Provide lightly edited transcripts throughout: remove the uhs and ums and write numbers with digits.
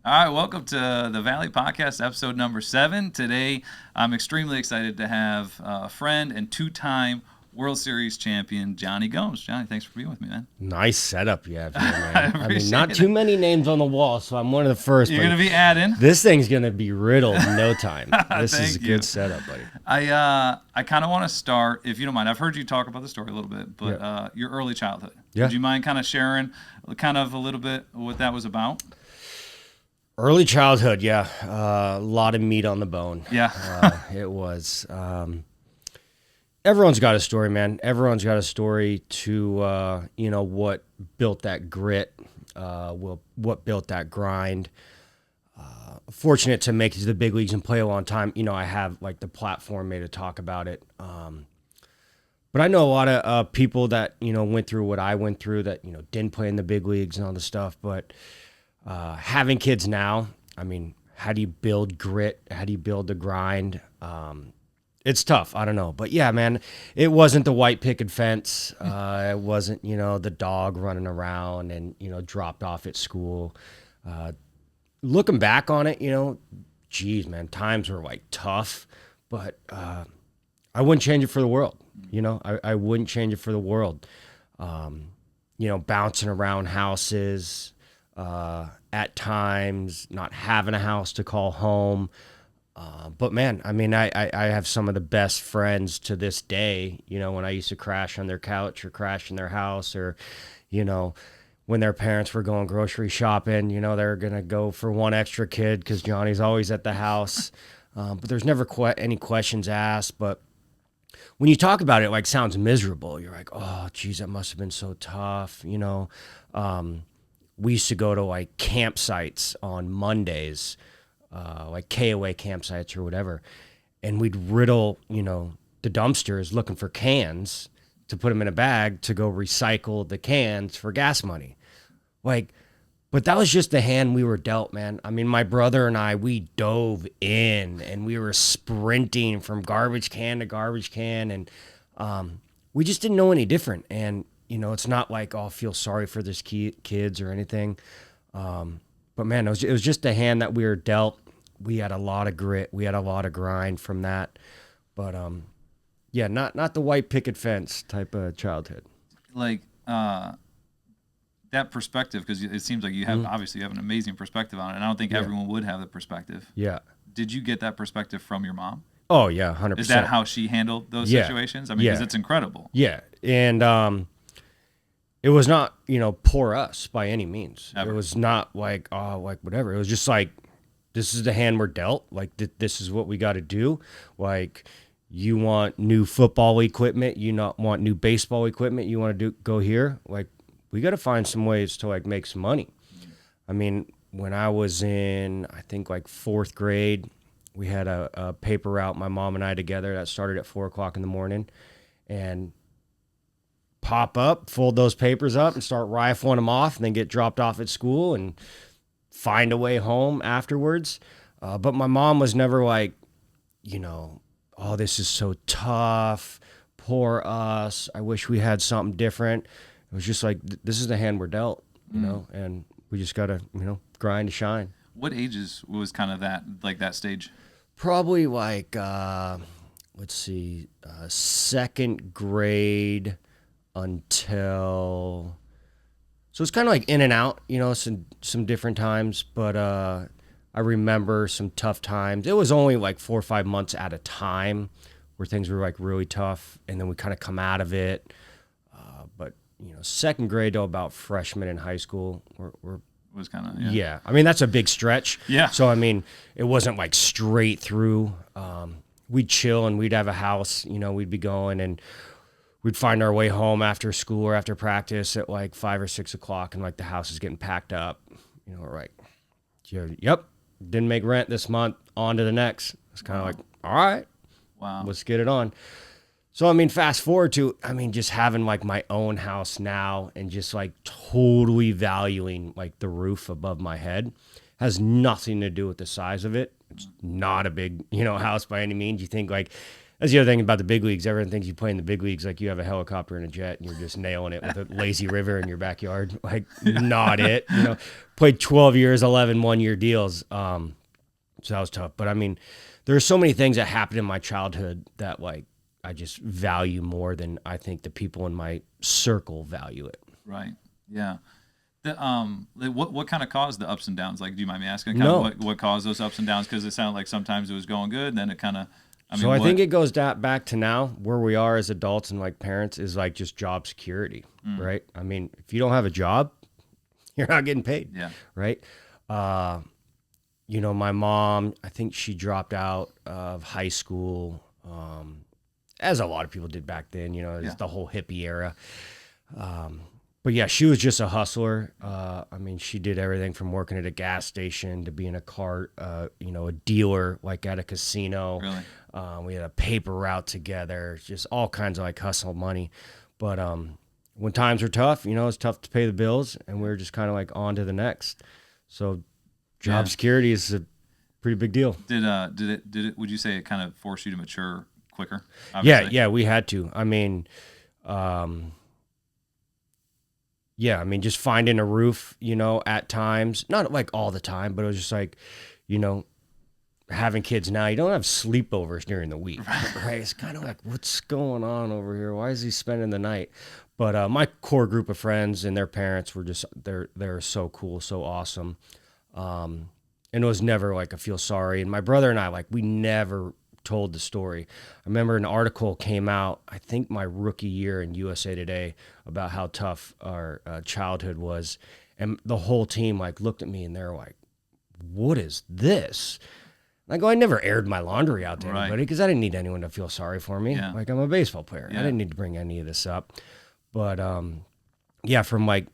All right, welcome to the Valley Podcast, episode number 7. Today, I'm extremely excited to have a friend and two-time World Series champion, Jonny Gomes. Jonny, thanks for being with me, man. Nice setup you have here, man. I I mean, appreciate not it. too many names on the wall, so I'm one of the first. You're going to be adding. This thing's going to be riddled in no time. This is a Thank you. good setup, buddy. I kind of want to start, if you don't mind. I've heard you talk about the story a little bit, but your early childhood. Yeah. Would you mind kind of sharing kind of a little bit what that was about? Early childhood, yeah. A lot of meat on the bone. Yeah. It was. Everyone's got a story, man. Everyone's got a story to, what built that grit, what built that grind. Fortunate to make it to the big leagues and play a long time. I have like the platform made to talk about it. But I know a lot of people that, went through what I went through that, didn't play in the big leagues and all this stuff. But having kids now, I mean, how do you build grit? How do you build the grind? It's tough. I don't know. But yeah, man, it wasn't the white picket fence. It wasn't, the dog running around and, dropped off at school. Looking back on it, geez, man, times were like tough, but I wouldn't change it for the world. I wouldn't change it for the world. Bouncing around houses, at times not having a house to call home. But man, I mean, I have some of the best friends to this day, when I used to crash on their couch or crash in their house or, when their parents were going grocery shopping, they're going to go for one extra kid because Johnny's always at the house. But there's never any questions asked. But when you talk about it, it like sounds miserable. You're like, oh, geez, that must have been so tough. We used to go to like campsites on Mondays, like KOA campsites or whatever. And we'd riddle, the dumpsters looking for cans to put them in a bag to go recycle the cans for gas money. But that was just the hand we were dealt, man. I mean, my brother and I, we dove in and we were sprinting from garbage can to garbage can. And we just didn't know any different. And, it's not like, oh, I feel sorry for this kids or anything. But man, it was just the hand that we were dealt. We had a lot of grit. We had a lot of grind from that. But yeah, not the white picket fence type of childhood. Like that perspective, because it seems like you have obviously you have an amazing perspective on it, and I don't think everyone would have the perspective. Yeah. Did you get that perspective from your mom? Oh yeah, 100%. Is that how she handled those situations? I mean, because it's incredible. Yeah, and it was not poor us by any means. Ever. It was not like whatever. It was just like, this is the hand we're dealt. Like this is what we got to do. Like, you want new football equipment, you not want new baseball equipment. You want to go here. Like, we got to find some ways to like make some money. I mean, when I was in, I think like 4th grade, we had a paper route, my mom and I together, that started at 4:00 in the morning, and pop up, fold those papers up and start rifling them off, and then get dropped off at school and find a way home afterwards. But my mom was never like, oh, this is so tough, poor us, I wish we had something different. It was just like, this is the hand we're dealt, and we just got to, grind to shine. What ages was kind of that stage? Probably like, let's see, 2nd grade until, so it's kind of like in and out, some different times, but I remember some tough times. It was only like 4 or 5 months at a time where things were like really tough, and then we kind of come out of it. But 2nd grade to about freshman in high school, we're was kind of yeah. I mean, that's a big stretch. Yeah. So I mean, it wasn't like straight through. We'd chill and we'd have a house. We'd be going and we'd find our way home after school or after practice at like 5 or 6 o'clock, and like the house is getting packed up. We're like, yep, didn't make rent this month. On to the next. It's kind of like, all right, wow, let's get it on. So, I mean, fast forward to, just having like my own house now and just like totally valuing like the roof above my head. Has nothing to do with the size of it. It's not a big, house by any means. You think like That's the other thing about the big leagues. Everyone thinks you play in the big leagues like you have a helicopter and a jet and you're just nailing it with a lazy river in your backyard. Like, not it. Played 12 years, 11 one-year deals. So that was tough. But I mean, there's so many things that happened in my childhood that like I just value more than I think the people in my circle value it. Right. Yeah. What kind of caused the ups and downs? Like, do you mind me asking? What caused those ups and downs? Because it sounded like sometimes it was going good, and then it kind of. I think it goes back to now where we are as adults and like parents is like just job security, right? I mean, if you don't have a job, you're not getting paid, right? My mom, I think she dropped out of high school, as a lot of people did back then. It's the whole hippie era. But yeah, she was just a hustler. I mean, she did everything from working at a gas station to being a cart, a dealer like at a casino. Really? We had a paper route together, just all kinds of like hustle money. But when times were tough, it's tough to pay the bills, and we were just kind of like on to the next. So job security is a pretty big deal. Did it? Would you say it kind of forced you to mature quicker? Obviously? Yeah, we had to. I mean, just finding a roof, at times, not like all the time, but it was just like, having kids now, you don't have sleepovers during the week, right? It's kind of like, what's going on over here? Why is he spending the night? But my core group of friends and their parents were just, they're so cool, so awesome. And it was never like I feel sorry. And my brother and I, like, we never told the story. I remember an article came out, I think my rookie year in USA Today, about how tough our childhood was. And the whole team like looked at me and they're like, what is this? I go, I never aired my laundry out to anybody because I didn't need anyone to feel sorry for me. Yeah. Like, I'm a baseball player. I didn't need to bring any of this up. But from like,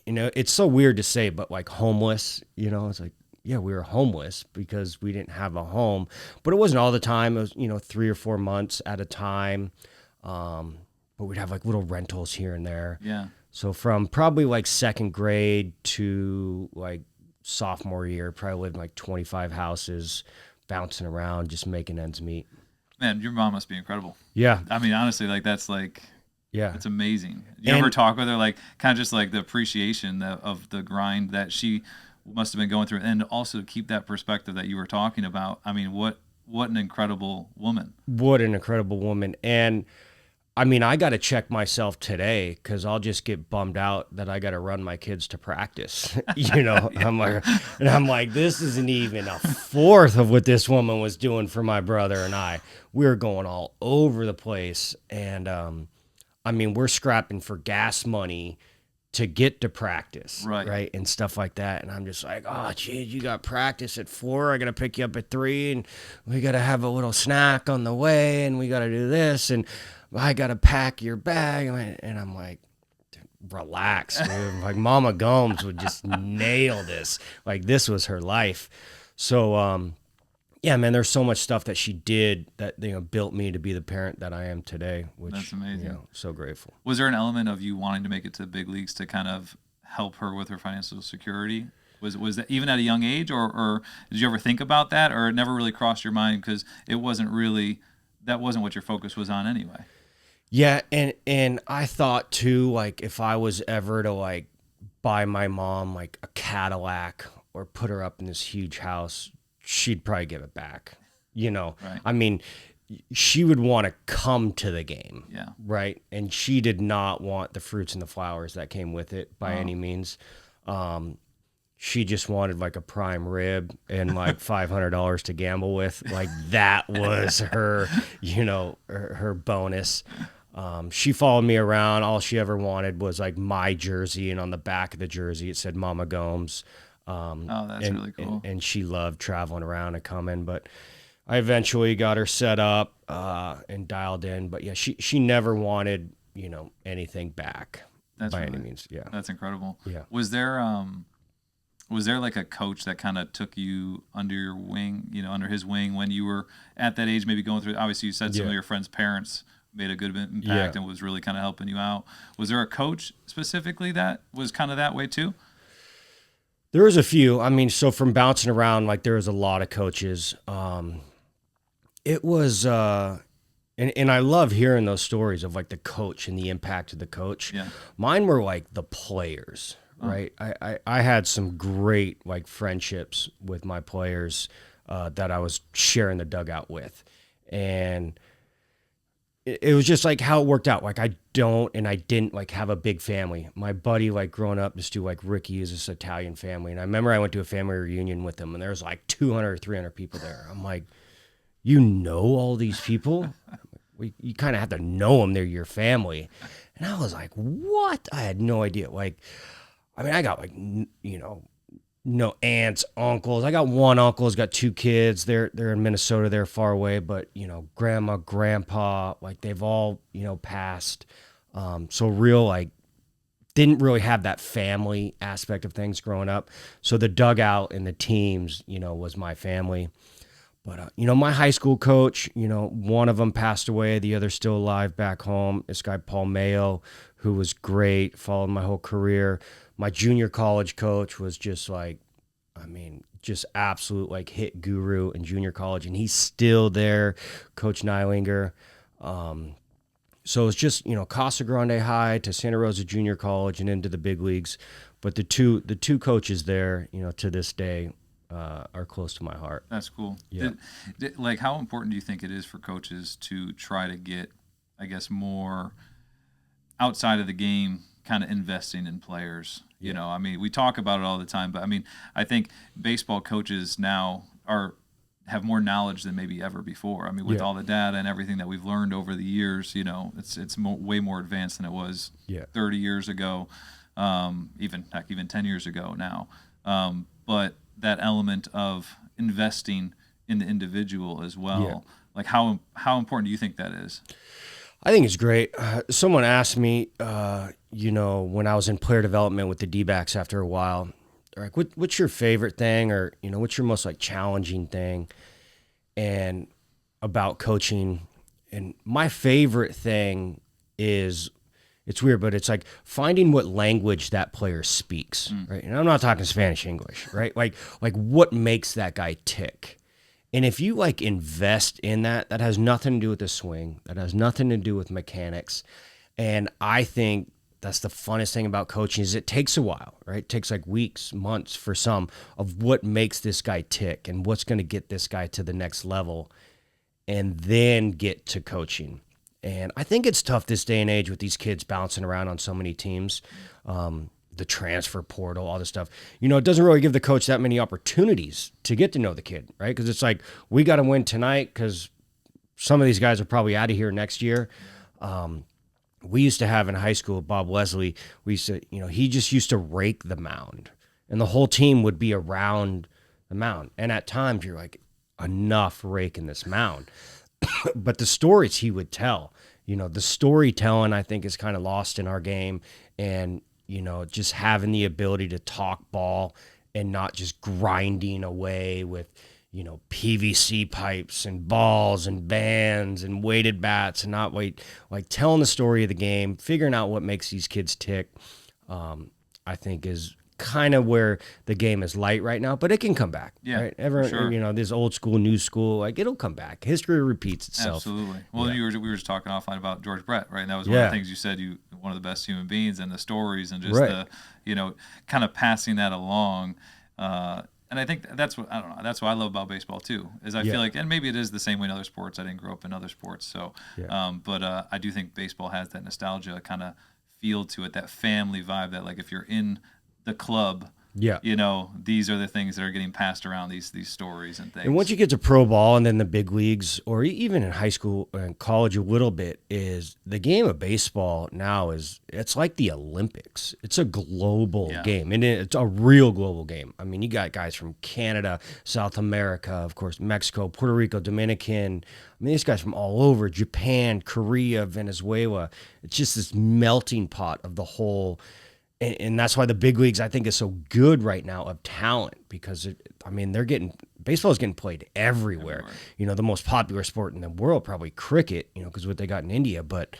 it's so weird to say, but like homeless, it's like, yeah, we were homeless because we didn't have a home, but it wasn't all the time. It was, 3 or 4 months at a time. But we'd have like little rentals here and there. Yeah. So from probably like second grade to like sophomore year, probably lived in like 25 houses, bouncing around, just making ends meet. Man, your mom must be incredible. Yeah. I mean, honestly, like that's like, yeah, it's amazing. You ever talk with her, like kind of just like the appreciation of the grind that she must have been going through, and also keep that perspective that you were talking about. I mean, what an incredible woman. What an incredible woman. And I mean, I got to check myself today because I'll just get bummed out that I got to run my kids to practice. Yeah. I'm like, this isn't even a fourth of what this woman was doing for my brother and I. We were going all over the place. And I mean, we're scrapping for gas money to get to practice, right? And stuff like that. And I'm just like, oh, geez, you got practice at 4. I got to pick you up at 3, and we got to have a little snack on the way, and we got to do this, and I got to pack your bag. And I'm like, relax, dude. Like, Mama Gomes would just nail this. Like, this was her life. So, yeah, man, there's so much stuff that she did that, built me to be the parent that I am today, which, that's amazing. So grateful. Was there an element of you wanting to make it to the big leagues to kind of help her with her financial security? Was that even at a young age, or did you ever think about that, or it never really crossed your mind because that wasn't what your focus was on anyway? Yeah, and I thought too, like, if I was ever to like buy my mom like a Cadillac or put her up in this huge house, she'd probably give it back. Right. I mean, she would want to come to the game. Yeah. Right. And she did not want the fruits and the flowers that came with it by any means. She just wanted like a prime rib and like $500 to gamble with. Like, that was her, her bonus. She followed me around. All she ever wanted was like my jersey, and on the back of the jersey it said Mama Gomes. That's really cool. And she loved traveling around and coming, but I eventually got her set up and dialed in. But yeah, she never wanted, anything back any means. Yeah. That's incredible. Yeah. Was there like a coach that kind of took you under your wing, under his wing when you were at that age, maybe going through, obviously you said some of your friends' parents made a good impact and was really kind of helping you out. Was there a coach specifically that was kind of that way too? There was a few. I mean, so from bouncing around, like, there was a lot of coaches. It was And I love hearing those stories of like the coach and the impact of the coach. Yeah. Mine were like the players, right? I had some great like friendships with my players that I was sharing the dugout with. And it was just like how it worked out. Like I didn't like have a big family. My buddy, like growing up, just do like Ricky is this Italian family. And I remember I went to a family reunion with them and there was like 200 or 300 people there. I'm like, you know all these people? You kind of have to know them. They're your family. And I was like, what? I had no idea. Like, I mean, I got like, no aunts, uncles. I got one uncle who's got 2 kids. They're in Minnesota. They're far away, but grandma, grandpa, like they've all, passed. So real, like, didn't really have that family aspect of things growing up. So the dugout and the teams, was my family. But, my high school coach, one of them passed away. The other's still alive back home. This guy, Paul Mayo, who was great, followed my whole career. My junior college coach was just like, just absolute like hit guru in junior college. And he's still there, Coach Nylinger. So it's just, Casa Grande High to Santa Rosa Junior College and into the big leagues. But the two coaches there, to this day, are close to my heart. That's cool. Yeah. Like, how important do you think it is for coaches to try to get, I guess, more outside of the game, kind of investing in players? Yeah. We talk about it all the time, but I think baseball coaches now have more knowledge than maybe ever before. With all the data and everything that we've learned over the years, it's way more advanced than it was 30 years ago, even 10 years ago now. But that element of investing in the individual as well. Yeah. Like how important do you think that is? I think it's great. Someone asked me, when I was in player development with the D-backs after a while, like, what's your favorite thing, or what's your most like challenging thing, and about coaching. And my favorite thing is, it's weird, but it's like finding what language that player speaks, right? And I'm not talking Spanish, English, right? Like what makes that guy tick. And if you like invest in that, that has nothing to do with the swing. That has nothing to do with mechanics. And I think that's the funnest thing about coaching is it takes a while, right? It takes like weeks, months for some of what makes this guy tick and what's going to get this guy to the next level, and then get to coaching. And I think it's tough this day and age with these kids bouncing around on so many teams, the transfer portal, all this stuff. It doesn't really give the coach that many opportunities to get to know the kid, right? Because it's like, we got to win tonight because some of these guys are probably out of here next year. We used to have in high school, Bob Wesley, he just used to rake the mound, and the whole team would be around the mound. And at times you're like, enough raking this mound. But the stories he would tell, the storytelling, I think, is kind of lost in our game. And, just having the ability to talk ball and not just grinding away with, PVC pipes and balls and bands and weighted bats, and not like telling the story of the game, figuring out what makes these kids tick, I think is kind of where the game is light right now, but it can come back. Yeah, right? Everyone, sure. This old school, new school, like it'll come back. History repeats itself. Absolutely. Well, we were just talking offline about George Brett, right? And that was one of the things you said. One of the best human beings, and the stories, and just the kind of passing that along. And I think that's what that's what I love about baseball too. Is I feel like, and maybe it is the same way in other sports. I didn't grow up in other sports, so but I do think baseball has that nostalgia kind of feel to it, that family vibe. That like if you're in the club, these are the things that are getting passed around, these stories and things. And once you get to pro ball and then the big leagues, or even in high school and college a little bit, is the game of baseball now it's like the Olympics. It's a global game, and it's a real global game. You got guys from Canada, South America, of course, Mexico, Puerto Rico, Dominican. These guys from all over, Japan, Korea, Venezuela. It's just this melting pot of the whole. And that's why the big leagues, I think, is so good right now of talent, because baseball is getting played everywhere. The most popular sport in the world, probably cricket, because what they got in India. But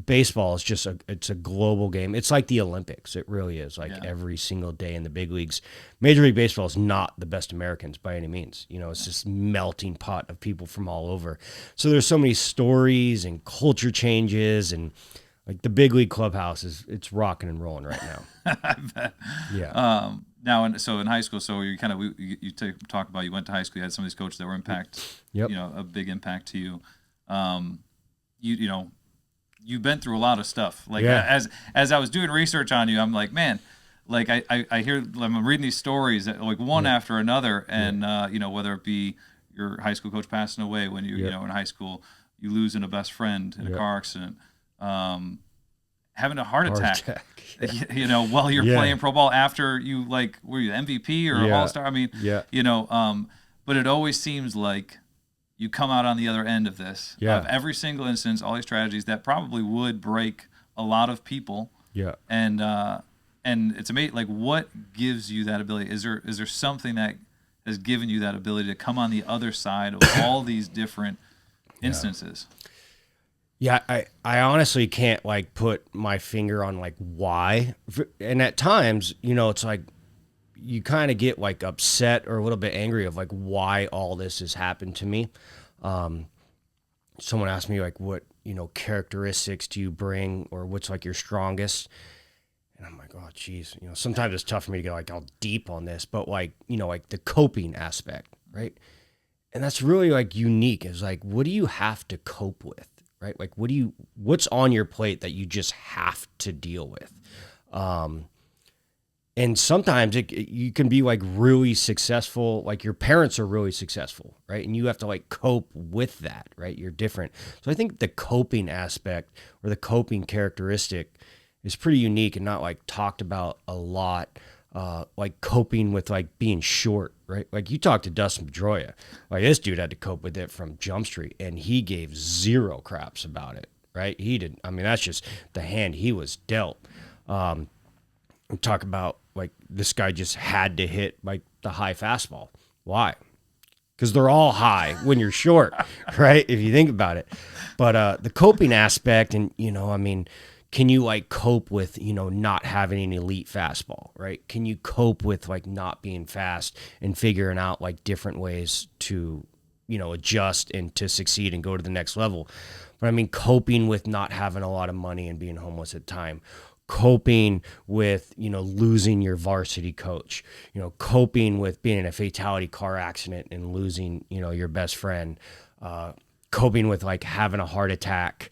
Baseball is just it's a global game. It's like the Olympics. It really is. Like every single day in the big leagues. Major League Baseball is not the best Americans by any means. It's this melting pot of people from all over. So there's so many stories and culture changes, and like the big league clubhouse it's rocking and rolling right now. I bet. Yeah. Now, so in high school, so you kind of you talk about you went to high school, you had some of these coaches that were Yep. a big impact to you. You've been through a lot of stuff. Like as I was doing research on you, I'm like, man, like I hear, I'm reading these stories that, like one after another, and whether it be your high school coach passing away when you in high school, you losing a best friend in a car accident, having a heart attack. While you're playing pro ball after you were you MVP or All-Star? I mean, but it always seems like you come out on the other end of this, of every single instance, all these tragedies that probably would break a lot of people. Yeah. And it's amazing. Like, what gives you that ability? Is there something that has given you that ability to come on the other side of all these different instances? Yeah, I honestly can't put my finger on why. And at times, it's like you kind of get upset or a little bit angry of why all this has happened to me. Someone asked me what, characteristics do you bring, or what's your strongest? And I'm like, oh geez, sometimes it's tough for me to get all deep on this, but the coping aspect, right? And that's really unique, is what do you have to cope with, right? What's on your plate that you just have to deal with? And sometimes you can be really successful, your parents are really successful, right? And you have to cope with that, right? You're different. So I think the coping aspect or the coping characteristic is pretty unique and not talked about a lot. Coping with being short, right? You talk to Dustin Pedroia, this dude had to cope with it from Jump Street, and he gave zero craps about it, right? He didn't. I mean, that's just the hand he was dealt. Talk about this guy just had to hit the high fastball. Why? Because they're all high when you're short, right? If you think about it. But the coping aspect, and can you cope with not having an elite fastball, right? Can you cope with not being fast and figuring out different ways to adjust and to succeed and go to the next level? But coping with not having a lot of money and being homeless at the time, coping with losing your varsity coach, coping with being in a fatality car accident and losing your best friend, coping with having a heart attack.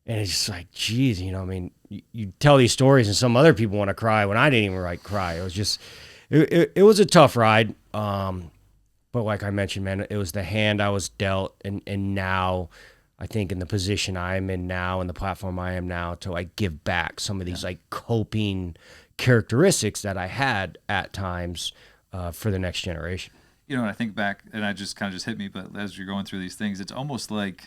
And it's just geez, you tell these stories and some other people want to cry when I didn't even cry. It was just it was a tough ride, but like I mentioned, man, it was the hand I was dealt, and now I think in the position I am in now and the platform I am now to give back some of these coping characteristics that I had at times for the next generation. And I think back, and I just kind of hit me, but as you're going through these things, it's almost like,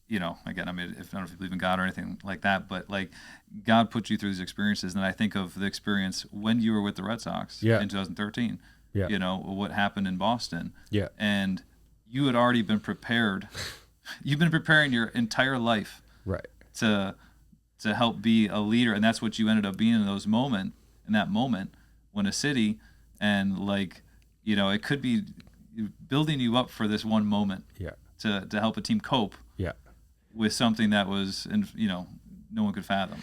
again, I mean, I don't know if you believe in God or anything like that, but God put you through these experiences. And I think of the experience when you were with the Red Sox in 2013, what happened in Boston. Yeah. And you had already been prepared. You've been preparing your entire life, right, to help be a leader, and that's what you ended up being in that moment when a city and it could be building you up for this one moment, to help a team cope, with something that was, no one could fathom.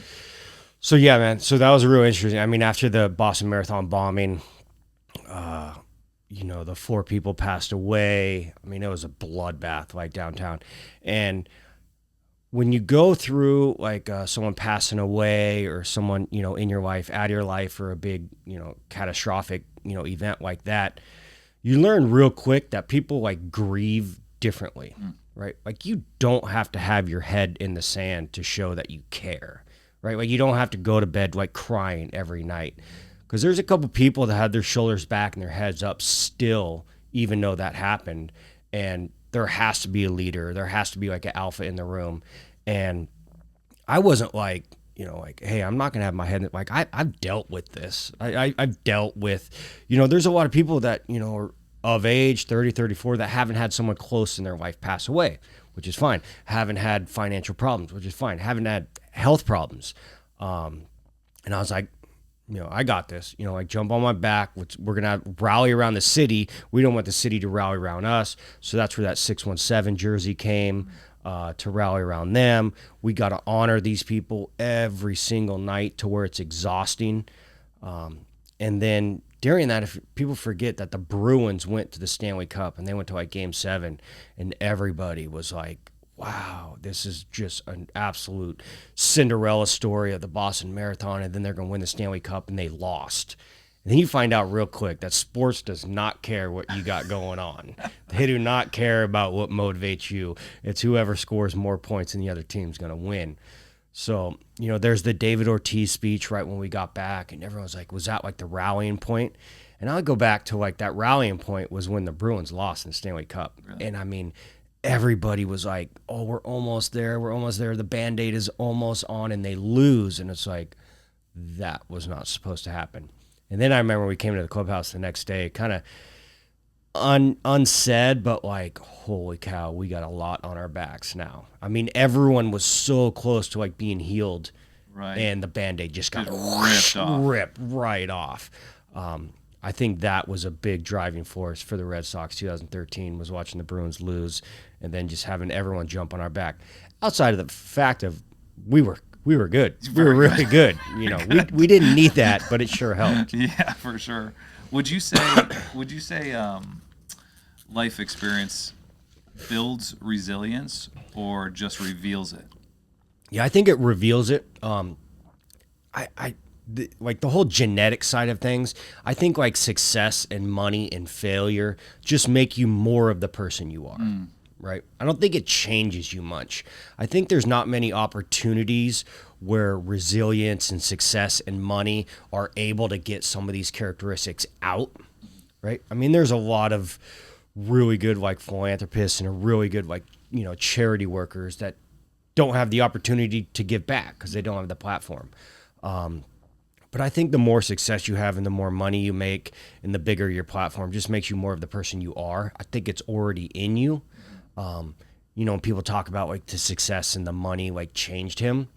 So yeah, man. So that was real interesting. I mean, after the Boston Marathon bombing, the 4 people passed away. I mean, it was a bloodbath downtown. And when you go through someone passing away or someone, in your life, out of your life, or a big, catastrophic, event like that, you learn real quick that people grieve differently, right? You don't have to have your head in the sand to show that you care, right? You don't have to go to bed crying every night. Because there's a couple people that had their shoulders back and their heads up still, even though that happened. And there has to be a leader. There has to be an alpha in the room. And I wasn't hey, I'm not going to have my head. I've dealt with this. I've dealt with, there's a lot of people that, are of age, 30, 34, that haven't had someone close in their life pass away, which is fine. Haven't had financial problems, which is fine. Haven't had health problems. And I was like, I got this, like jump on my back. We're going to rally around the city. We don't want the city to rally around us. So that's where that 617 jersey came, to rally around them. We got to honor these people every single night to where it's exhausting. And then during that, if people forget that the Bruins went to the Stanley Cup and they went to like Game 7, and everybody was like, wow, this is just an absolute Cinderella story of the Boston Marathon, and then they're going to win the Stanley Cup, and they lost. And then you find out real quick that sports does not care what you got going on. They do not care about what motivates you. It's whoever scores more points than the other team's going to win. So, there's the David Ortiz speech right when we got back, and everyone's like, was that like the rallying point? And I'll go back to like that rallying point was when the Bruins lost in the Stanley Cup. Really? And I mean, everybody was like, oh, we're almost there. We're almost there. The Band-Aid is almost on, and they lose. And it's like, that was not supposed to happen. And then I remember we came to the clubhouse the next day, kind of unsaid, but like, holy cow, we got a lot on our backs now. I mean, everyone was so close to like being healed, right? And the Band-Aid just got ripped right off. I think that was a big driving force for the Red Sox 2013, was watching the Bruins lose and then just having everyone jump on our back. Outside of the fact of we were good. We were really good. We didn't need that, but it sure helped. Yeah, for sure. Would you say life experience builds resilience or just reveals it? Yeah, I think it reveals it. Like the whole genetic side of things, I think like success and money and failure just make you more of the person you are, right? I don't think it changes you much. I think there's not many opportunities where resilience and success and money are able to get some of these characteristics out, right? I mean, there's a lot of really good like philanthropists and really good like, charity workers that don't have the opportunity to give back because they don't have the platform. But I think the more success you have and the more money you make and the bigger your platform just makes you more of the person you are. I think it's already in you. When people talk about like the success and the money like changed him,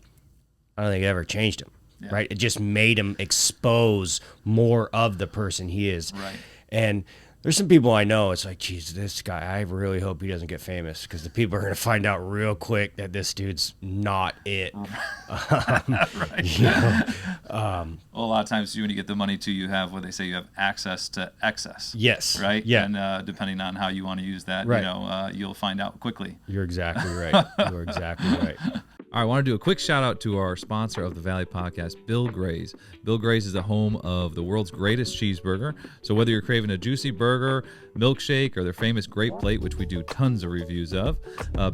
I don't think it ever changed him, right? It just made him expose more of the person he is. Right. And there's some people I know, it's like, geez, this guy, I really hope he doesn't get famous because the people are going to find out real quick that this dude's not it. Right. Well, a lot of times when you get the money too, you have what they say, you have access to excess. Yes. Right? Yeah. And depending on how you want to use that, right. You'll find out quickly. You're exactly right. You're exactly right. All right, I want to do a quick shout out to our sponsor of the Valley Podcast, Bill Gray's. Bill Gray's is the home of the world's greatest cheeseburger. So whether you're craving a juicy burger, milkshake, or their famous Great Plate, which we do tons of reviews of,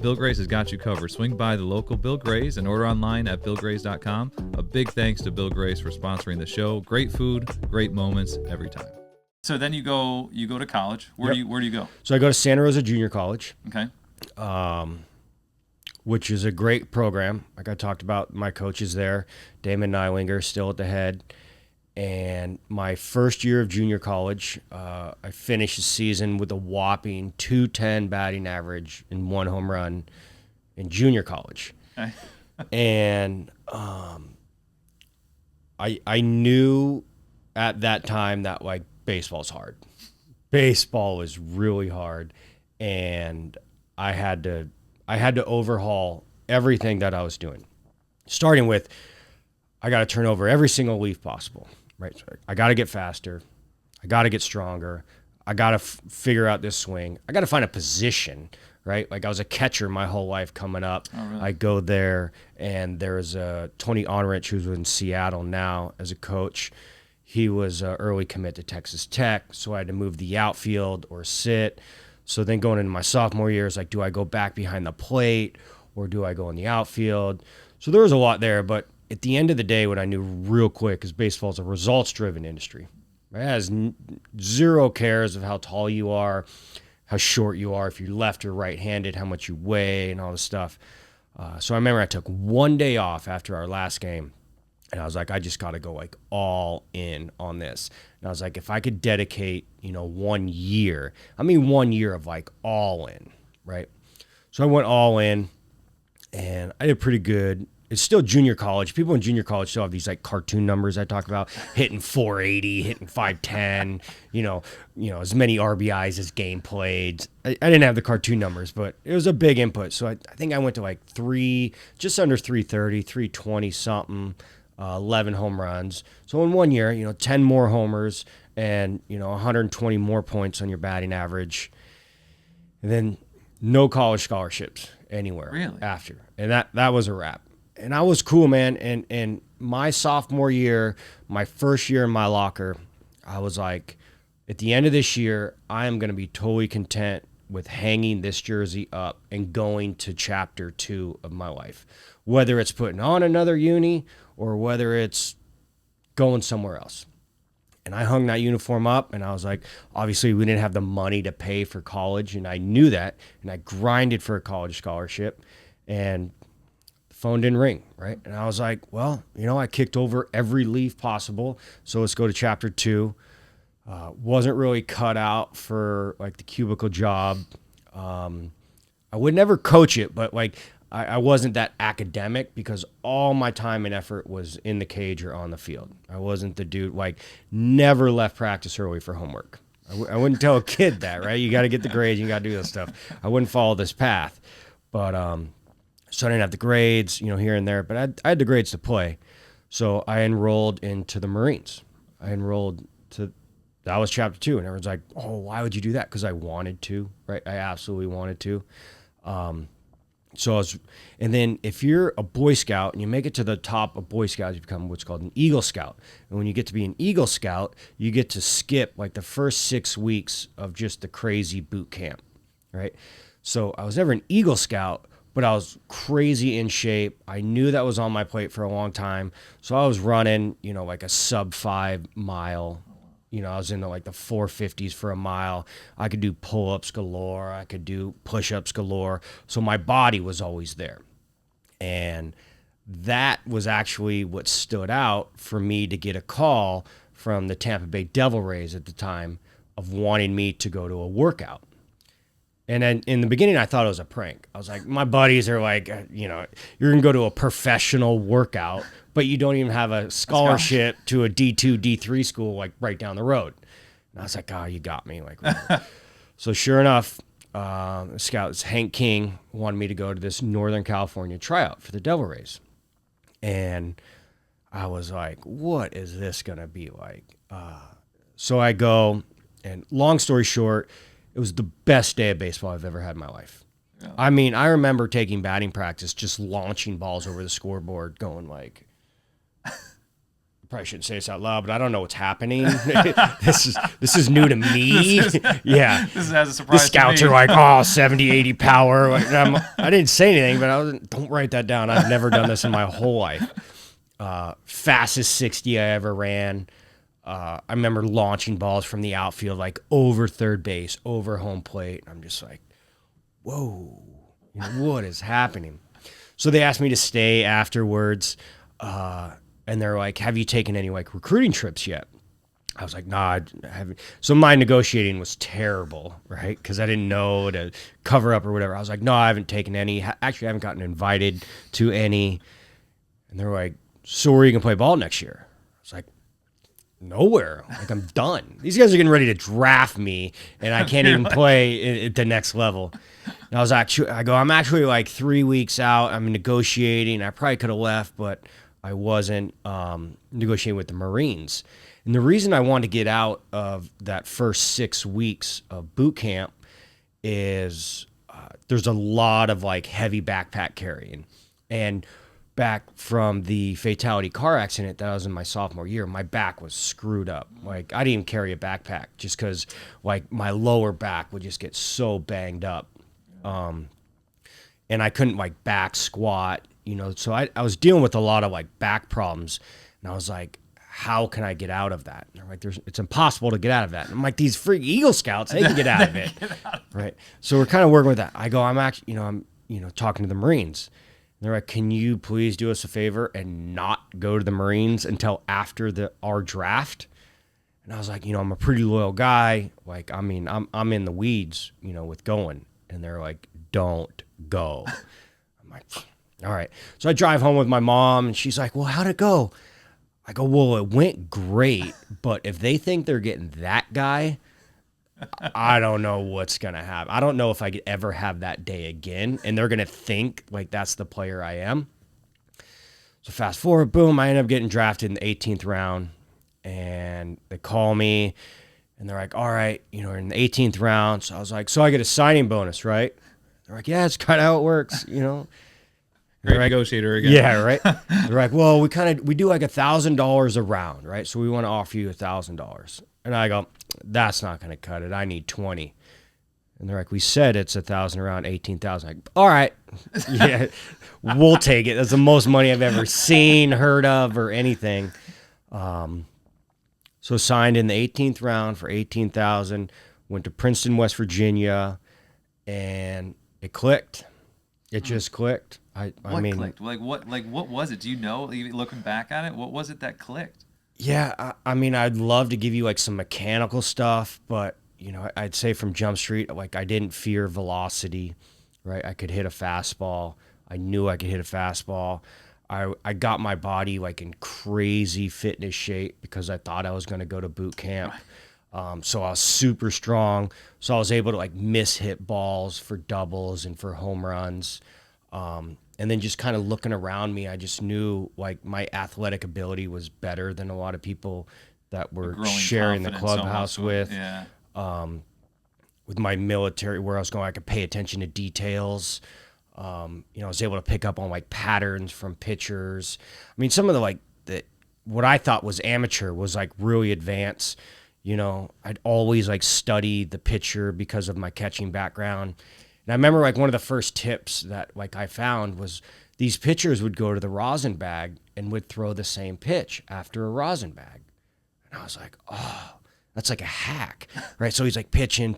Bill Gray's has got you covered. Swing by the local Bill Gray's and order online at billgrays.com. A big thanks to Bill Gray's for sponsoring the show. Great food, great moments every time. So then you go to college. Where do you go? So I go to Santa Rosa Junior College. Okay. Which is a great program. Like I talked about, my coaches there, Damon Nylinger, still at the head. And my first year of junior college, I finished the season with a whopping 210 batting average and 1 home run in junior college. Okay. And I knew at that time that like baseball's hard. Baseball is really hard, and I had to overhaul everything that I was doing, starting with I got to turn over every single leaf possible, right? So I got to get faster. I got to get stronger. I got to figure out this swing. I got to find a position, right? Like I was a catcher my whole life coming up. Oh, really? I go there, and there's Tony Onrich, who's in Seattle now as a coach. He was an early commit to Texas Tech, so I had to move the outfield or sit. So then going into my sophomore year, it's like, do I go back behind the plate or do I go in the outfield? So there was a lot there, but at the end of the day, what I knew real quick is baseball is a results-driven industry. It has zero cares of how tall you are, how short you are, if you're left or right-handed, how much you weigh, and all this stuff. So I remember I took one day off after our last game, and I was like, I just got to go like all in on this. And I was like, if I could dedicate, 1 year, 1 year of like all in, right? So I went all in, and I did pretty good. It's still junior college. People in junior college still have these like cartoon numbers I talk about, hitting 480, hitting 510, as many RBIs as game played. I didn't have the cartoon numbers, but it was a big input. So I think I went to like just under 330, 320 something, 11 home runs. So in 1 year, 10 more homers and, 120 more points on your batting average. And then no college scholarships anywhere after. And that was a wrap. And I was cool, man. And my sophomore year, my first year in my locker, I was like, at the end of this year, I am going to be totally content with hanging this jersey up and going to chapter 2 of my life. Whether it's putting on another uni or whether it's going somewhere else. And I hung that uniform up, and I was like, obviously we didn't have the money to pay for college, and I knew that, and I grinded for a college scholarship, and the phone didn't ring, right? And I was like, well, I kicked over every leaf possible, so let's go to chapter 2. Wasn't really cut out for like the cubicle job. I would never coach it, but like I wasn't that academic because all my time and effort was in the cage or on the field. I wasn't the dude, like never left practice early for homework. I wouldn't tell a kid that, right? You got to get the grades, you got to do this stuff. I wouldn't follow this path. But so I didn't have the grades, here and there, but I had the grades to play. So I enrolled into the Marines. That was chapter 2. And everyone's like, oh, why would you do that? Because I wanted to, right? I absolutely wanted to. And then if you're a Boy Scout and you make it to the top of Boy Scouts, you become what's called an Eagle Scout. And when you get to be an Eagle Scout, you get to skip like the first 6 weeks of just the crazy boot camp, right? So I was never an Eagle Scout, but I was crazy in shape. I knew that was on my plate for a long time. So I was running, like a sub 5 mile. I was in the 450s for a mile. I could do pull-ups galore. I could do push-ups galore. So my body was always there. And that was actually what stood out for me to get a call from the Tampa Bay Devil Rays at the time of wanting me to go to a workout. And then in the beginning, I thought it was a prank. I was like, my buddies are like, you're going to go to a professional workout, but you don't even have a scholarship to a D2, D3 school, like right down the road. And I was like, oh, you got me. So sure enough, Scouts Hank King wanted me to go to this Northern California tryout for the Devil Rays. And I was like, what is this going to be like? So I go, and long story short, it was the best day of baseball I've ever had in my life. Yeah. I mean, I remember taking batting practice, just launching balls over the scoreboard, going like, probably shouldn't say this out loud, but I don't know what's happening. This is new to me. Yeah. This is as a surprise. The scouts are like, 70, 80 power. I didn't say anything, but don't write that down. I've never done this in my whole life. Fastest 60 I ever ran. I remember launching balls from the outfield, like over third base, over home plate. I'm just like, whoa, what is happening? So they asked me to stay afterwards. And they're like, have you taken any recruiting trips yet? I was like, nah, I haven't. So my negotiating was terrible, right? Because I didn't know to cover up or whatever. I was like, no, I haven't taken any. Actually, I haven't gotten invited to any. And they're like, so where are you going to play ball next year? I was like, nowhere. I'm done. These guys are getting ready to draft me, and I can't even play at the next level. And I'm actually 3 weeks out. I'm negotiating. I probably could have left, but I wasn't negotiating with the Marines. And the reason I wanted to get out of that first 6 weeks of boot camp is there's a lot of heavy backpack carrying. And back from the fatality car accident that I was in my sophomore year, my back was screwed up. I didn't even carry a backpack just because my lower back would just get so banged up. And I couldn't back squat, so I was dealing with a lot of back problems. And I was like, how can I get out of that? And they're like, it's impossible to get out of that. And I'm like, these freak Eagle Scouts, they can get out of it. Right. So we're kind of working with that. I'm actually, I'm talking to the Marines. They're like, can you please do us a favor and not go to the Marines until after our draft? And I was like, I'm a pretty loyal guy. I'm in the weeds, with going. And they're like, don't go. I'm like, all right. So I drive home with my mom, and she's like, well, how'd it go? I go, well, it went great, but if they think they're getting that guy, I don't know what's going to happen. I don't know if I could ever have that day again, and they're going to think like that's the player I am. So fast forward, boom, I end up getting drafted in the 18th round, and they call me, and they're like, all right, you're in the 18th round. So I was like, so I get a signing bonus, right? They're like, yeah, it's kind of how it works, Great negotiator again. Yeah, right. They're like, well, we do like $1,000 a round, right? So we want to offer you $1,000. And I go, that's not going to cut it. I need 20. And they're like, we said it's 1,000 around 18,000. Like, all right, yeah, we'll take it. That's the most money I've ever seen, heard of, or anything. So signed in the 18th round for 18,000. Went to Princeton, West Virginia, and it clicked. It just clicked. I mean, clicked? What was it? Do you know? Looking back at it, what was it that clicked? Yeah, I mean, I'd love to give you like some mechanical stuff, but I'd say from Jump Street, like I didn't fear velocity, right? I could hit a fastball. I knew I could hit a fastball. I got my body like in crazy fitness shape because I thought I was going to go to boot camp. So I was super strong. So I was able to like miss hit balls for doubles and for home runs. And then just kind of looking around me, I just knew like my athletic ability was better than a lot of people that were sharing the clubhouse with. Yeah. With my military, where I was going, I could pay attention to details. I was able to pick up on like patterns from pitchers. I mean, some of what I thought was amateur was like really advanced. I'd always like study the pitcher because of my catching background. And I remember like one of the first tips that like I found was these pitchers would go to the rosin bag and would throw the same pitch after a rosin bag. And I was like, oh, that's like a hack, right? So he's like pitching,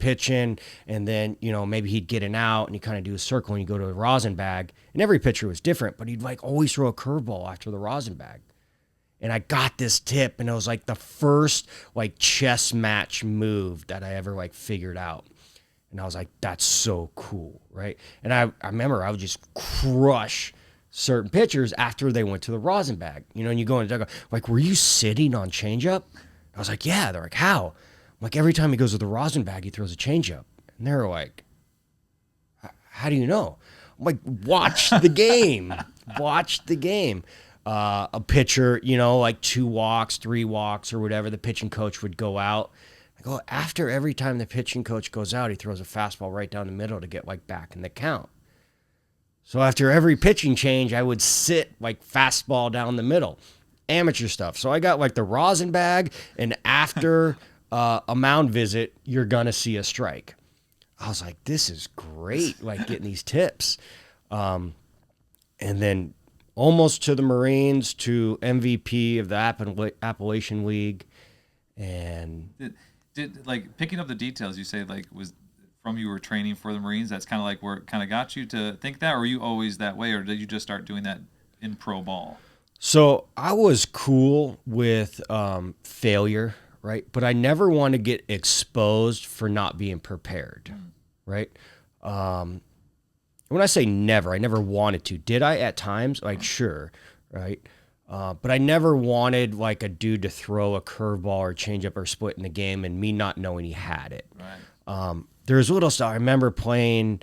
and then, maybe he'd get an out and you kind of do a circle and you go to the rosin bag. And every pitcher was different, but he'd like always throw a curveball after the rosin bag. And I got this tip, and it was like the first like chess match move that I ever like figured out. And I was like, that's so cool, right? And I remember I would just crush certain pitchers after they went to the rosin bag. And you go in the dugout, like, were you sitting on changeup? I was like, yeah. They're like, how? I'm like, every time he goes to the rosin bag, he throws a changeup. And they're like, how do you know? I'm like, watch the game. Watch the game. A pitcher, like 2 walks, 3 walks, or whatever, the pitching coach would go out. I go, after every time the pitching coach goes out, he throws a fastball right down the middle to get like back in the count. So after every pitching change, I would sit like fastball down the middle. Amateur stuff. So I got like the rosin bag, and after a mound visit, you're going to see a strike. I was like, this is great, like getting these tips. And then almost to the Marines, to MVP of the Appalachian League. And did like picking up the details, you say like was from you were training for the Marines, that's kind of like where it kind of got you to think that, or were you always that way, or did you just start doing that in pro ball? So I was cool with failure, right? But I never want to get exposed for not being prepared, right? When I say never, I never wanted to. Did I at times? Like, sure, right? But I never wanted like a dude to throw a curveball or changeup or split in the game and me not knowing he had it. Right. There's little stuff. I remember playing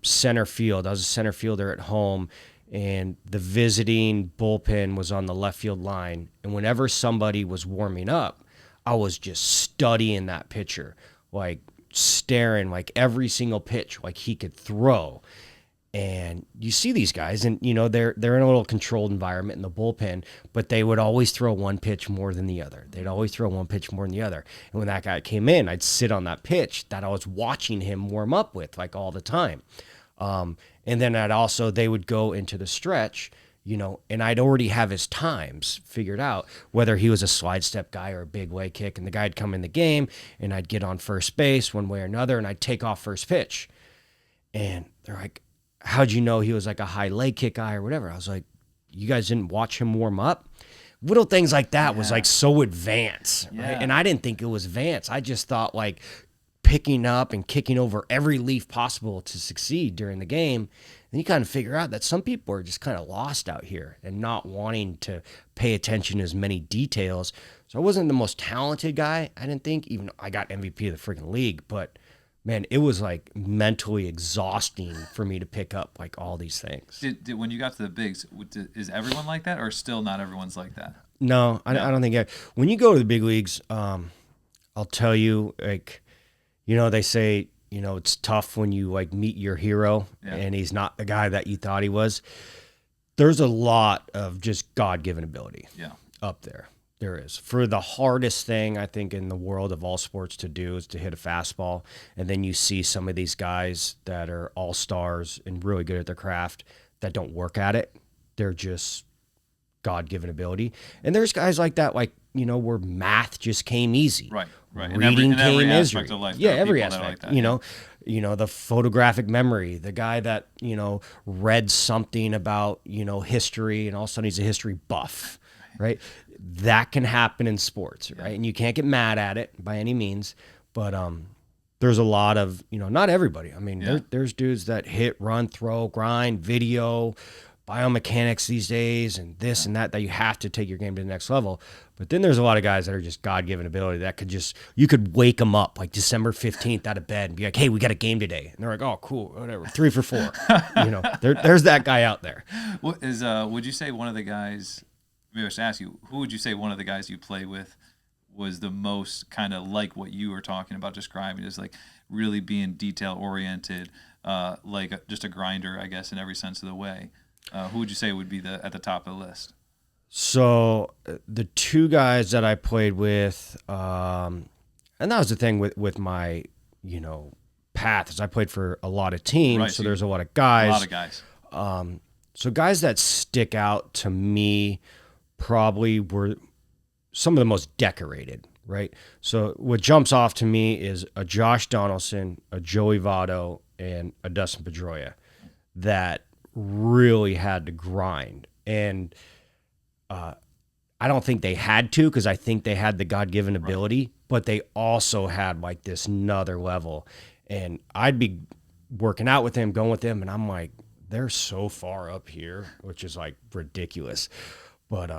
center field. I was a center fielder at home, and the visiting bullpen was on the left field line. And whenever somebody was warming up, I was just studying that pitcher, like staring like every single pitch like he could throw. And you see these guys, and they're in a little controlled environment in the bullpen, but they would always throw one pitch more than the other. They'd always throw one pitch more than the other. And when that guy came in, I'd sit on that pitch that I was watching him warm up with like all the time. And then they would go into the stretch, and I'd already have his times figured out, whether he was a slide step guy or a big leg kick. And the guy'd come in the game, and I'd get on first base one way or another, and I'd take off first pitch. And they're like, how'd you know he was like a high leg kick guy or whatever? I was like, you guys didn't watch him warm up? Little things like that was like so advanced, right? And I didn't think it was advanced. I just thought like picking up and kicking over every leaf possible to succeed during the game. And you kind of figure out that some people are just kind of lost out here and not wanting to pay attention to as many details. So I wasn't the most talented guy, I didn't think, even though I got MVP of the freaking league. But, man, it was, like, mentally exhausting for me to pick up, like, all these things. When you got to the bigs, is everyone like that, or still not everyone's like that? No, I don't think when you go to the big leagues, I'll tell you, like, they say, it's tough when you like meet your hero and he's not the guy that you thought he was. There's a lot of just God-given ability up there. There is. For the hardest thing, I think, in the world of all sports to do is to hit a fastball. And then you see some of these guys that are all-stars and really good at their craft that don't work at it. They're just God-given ability. And there's guys like that, like, where math just came easy. Right. Reading came easy. Yeah, every aspect. Like that, the photographic memory, the guy that, read something about, history and all of a sudden he's a history buff, right? That can happen in sports, right? And you can't get mad at it by any means, but there's a lot of, not everybody. I mean, there's dudes that hit, run, throw, grind, video, biomechanics these days and this and that you have to take your game to the next level. But then there's a lot of guys that are just God-given ability that you could wake them up like December 15th out of bed and be like, hey, we got a game today. And they're like, oh, cool, whatever, 3 for 4. There's that guy out there. What is, would you say one of the guys, maybe I should ask you, who would you say one of the guys you play with was the most kind of like what you were talking about describing, is like really being detail-oriented, like just a grinder, I guess, in every sense of the way? Who would you say would be at the top of the list? So the 2 guys that I played with, and that was the thing with my, path, is I played for a lot of teams, right, so there's a lot of guys. A lot of guys. So guys that stick out to me probably were some of the most decorated, right? So what jumps off to me is a Josh Donaldson, a Joey Votto, and a Dustin Pedroia that really had to grind. And I don't think they had to, because I think they had the God-given ability, but they also had like this another level. And I'd be working out with them, going with them, and I'm like, they're so far up here, which is like ridiculous. But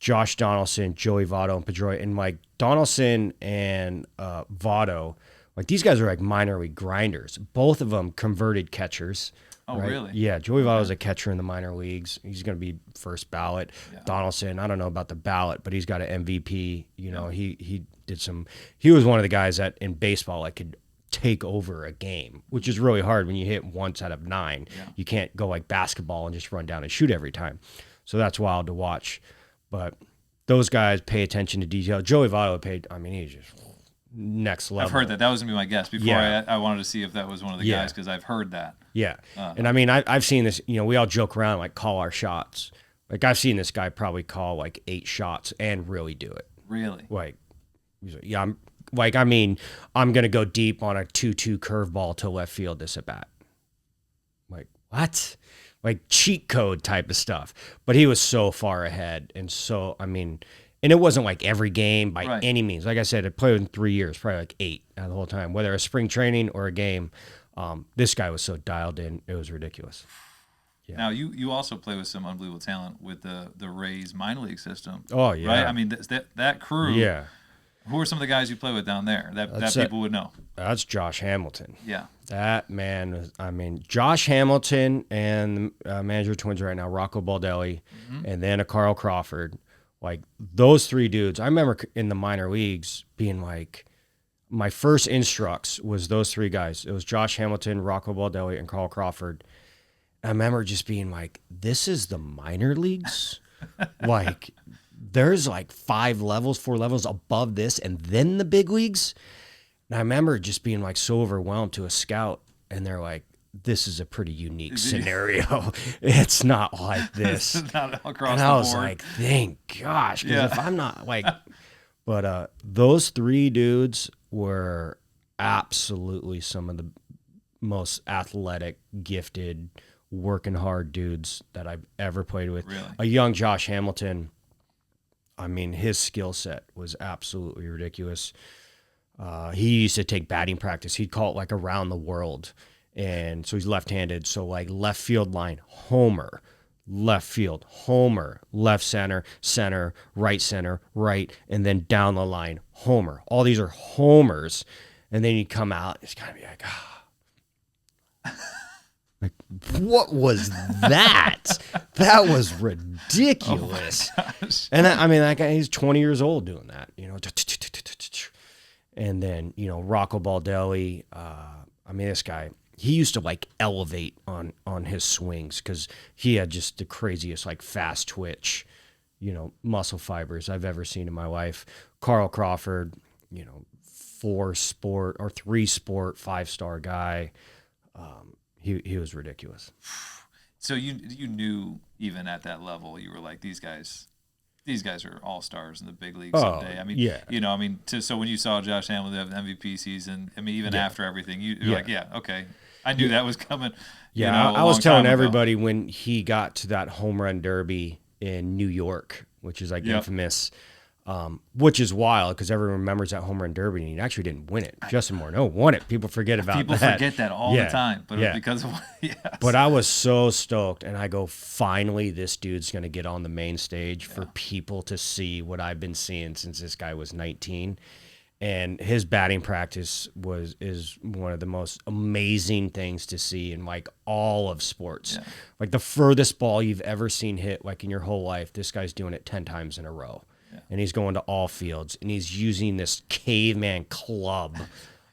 Josh Donaldson, Joey Votto, and Pedroia, and like Donaldson and Votto, like these guys are like minor league grinders. Both of them converted catchers. Oh, right? Really? Yeah, Joey Votto's a catcher in the minor leagues. He's going to be first ballot. Yeah. Donaldson, I don't know about the ballot, but he's got an MVP. He did some. He was one of the guys that in baseball like could take over a game, which is really hard when you hit once out of 9. Yeah. You can't go like basketball and just run down and shoot every time. So that's wild to watch. But those guys pay attention to detail. Joey Votto he's just next level. I've heard that. That was going to be my guess. Before I wanted to see if that was one of the guys, because I've heard that. Yeah. And I mean, I've seen this, we all joke around, like call our shots. Like I've seen this guy probably call like 8 shots and really do it. Really? Like, I'm going to go deep on a 2-2 curveball to left field this at bat. Like, what? Like cheat code type of stuff. But he was so far ahead. And so, and it wasn't like every game by any means. Like I said, I played in 3 years, probably like 8 out of the whole time, whether it was spring training or a game. This guy was so dialed in, it was ridiculous. Yeah. Now, you also play with some unbelievable talent with the Rays minor league system. Oh, yeah. Right? I mean, that crew. Yeah. Who are some of the guys you play with down there that people would know? That's Josh Hamilton. Yeah. That man, Josh Hamilton and the manager of Twins right now, Rocco Baldelli, and then a Carl Crawford. Like, those 3 dudes, I remember in the minor leagues being like, my first instructs was those 3 guys. It was Josh Hamilton, Rocco Baldelli, and Carl Crawford. I remember just being like, this is the minor leagues? Like, there's like 4 levels above this, and then the big leagues? And I remember just being like so overwhelmed to a scout, and they're like, this is a pretty unique scenario. It's not like this. It's not across the board. And I was like, thank gosh, because if I'm not like, but those 3 dudes were absolutely some of the most athletic, gifted, working hard dudes that I've ever played with. Really? A young Josh Hamilton, his skill set was absolutely ridiculous. He used to take batting practice. He'd call it like around the world. And so he's left-handed. So like left field line, homer, left field, homer, left center, center, right, and then down the line, homer. All these are homers. And then you come out, it's kind of be like, like, what was that? That was ridiculous. Oh and I mean, that guy, he's 20 years old doing that, And then, Rocco Baldelli, I mean, this guy, he used to like elevate on his swings because he had just the craziest, like fast twitch, muscle fibers I've ever seen in my life. Carl Crawford, 4-sport or 3-sport, 5-star guy. He was ridiculous. So you knew even at that level, you were like, these guys are all stars in the big league someday. I mean, yeah. So when you saw Josh Hamilton have an MVP season, I mean, even after everything, you're like, yeah, okay, I knew that was coming. Yeah, I was telling everybody when he got to that home run derby in New York, which is like infamous. Which is wild because everyone remembers that home run derby and he actually didn't win it. Justin Morneau won it. People forget about that. People forget that all the time, but it was because of But I was so stoked, and I go, finally, this dude's going to get on the main stage for people to see what I've been seeing since this guy was 19. And his batting practice is one of the most amazing things to see in like all of sports. Yeah. Like the furthest ball you've ever seen hit, like in your whole life, this guy's doing it 10 times in a row. And he's going to all fields, and he's using this caveman club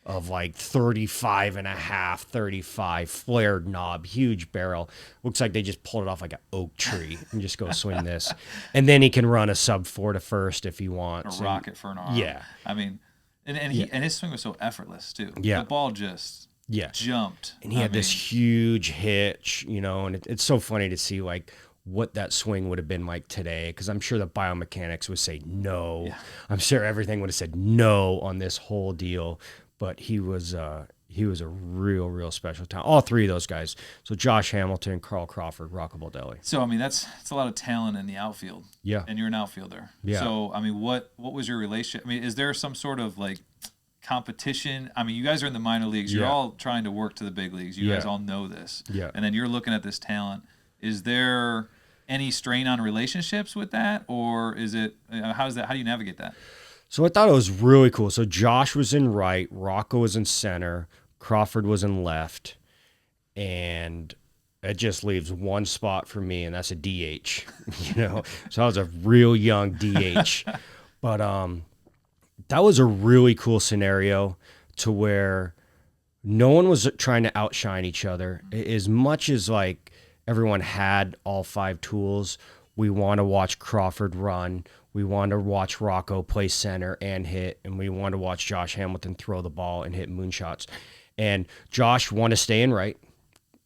of like 35 and a half, 35, flared knob, huge barrel. Looks like they just pulled it off like an oak tree and just go swing this. And then he can run a sub-4 to first if he wants. A rocket for an arm. Yeah. I mean, and his swing was so effortless too. Yeah. The ball just jumped. And he had this huge hitch, and it's so funny to see like what that swing would have been like today, because I'm sure the biomechanics would say no. Yeah. I'm sure everything would have said no on this whole deal. But he was a real special talent. All three of those guys. So Josh Hamilton, Carl Crawford, Rocco Baldelli. So I mean that's a lot of talent in the outfield. Yeah. And you're an outfielder. Yeah. So I mean what was your relationship? I mean, is there some sort of like competition? I mean, you guys are in the minor leagues. You're all trying to work to the big leagues. You guys all know this. Yeah. And then you're looking at this talent. Is there any strain on relationships with that, or is it how do you navigate that? So I thought it was really cool. So Josh was in right, Rocco was in center, Crawford was in left, and it just leaves one spot for me, and that's a DH. So I was a real young DH, but that was a really cool scenario to where no one was trying to outshine each other. As much as like everyone had all 5 tools, we want to watch Crawford run. We want to watch Rocco play center and hit, and we want to watch Josh Hamilton throw the ball and hit moonshots. And Josh wanted to stay in right.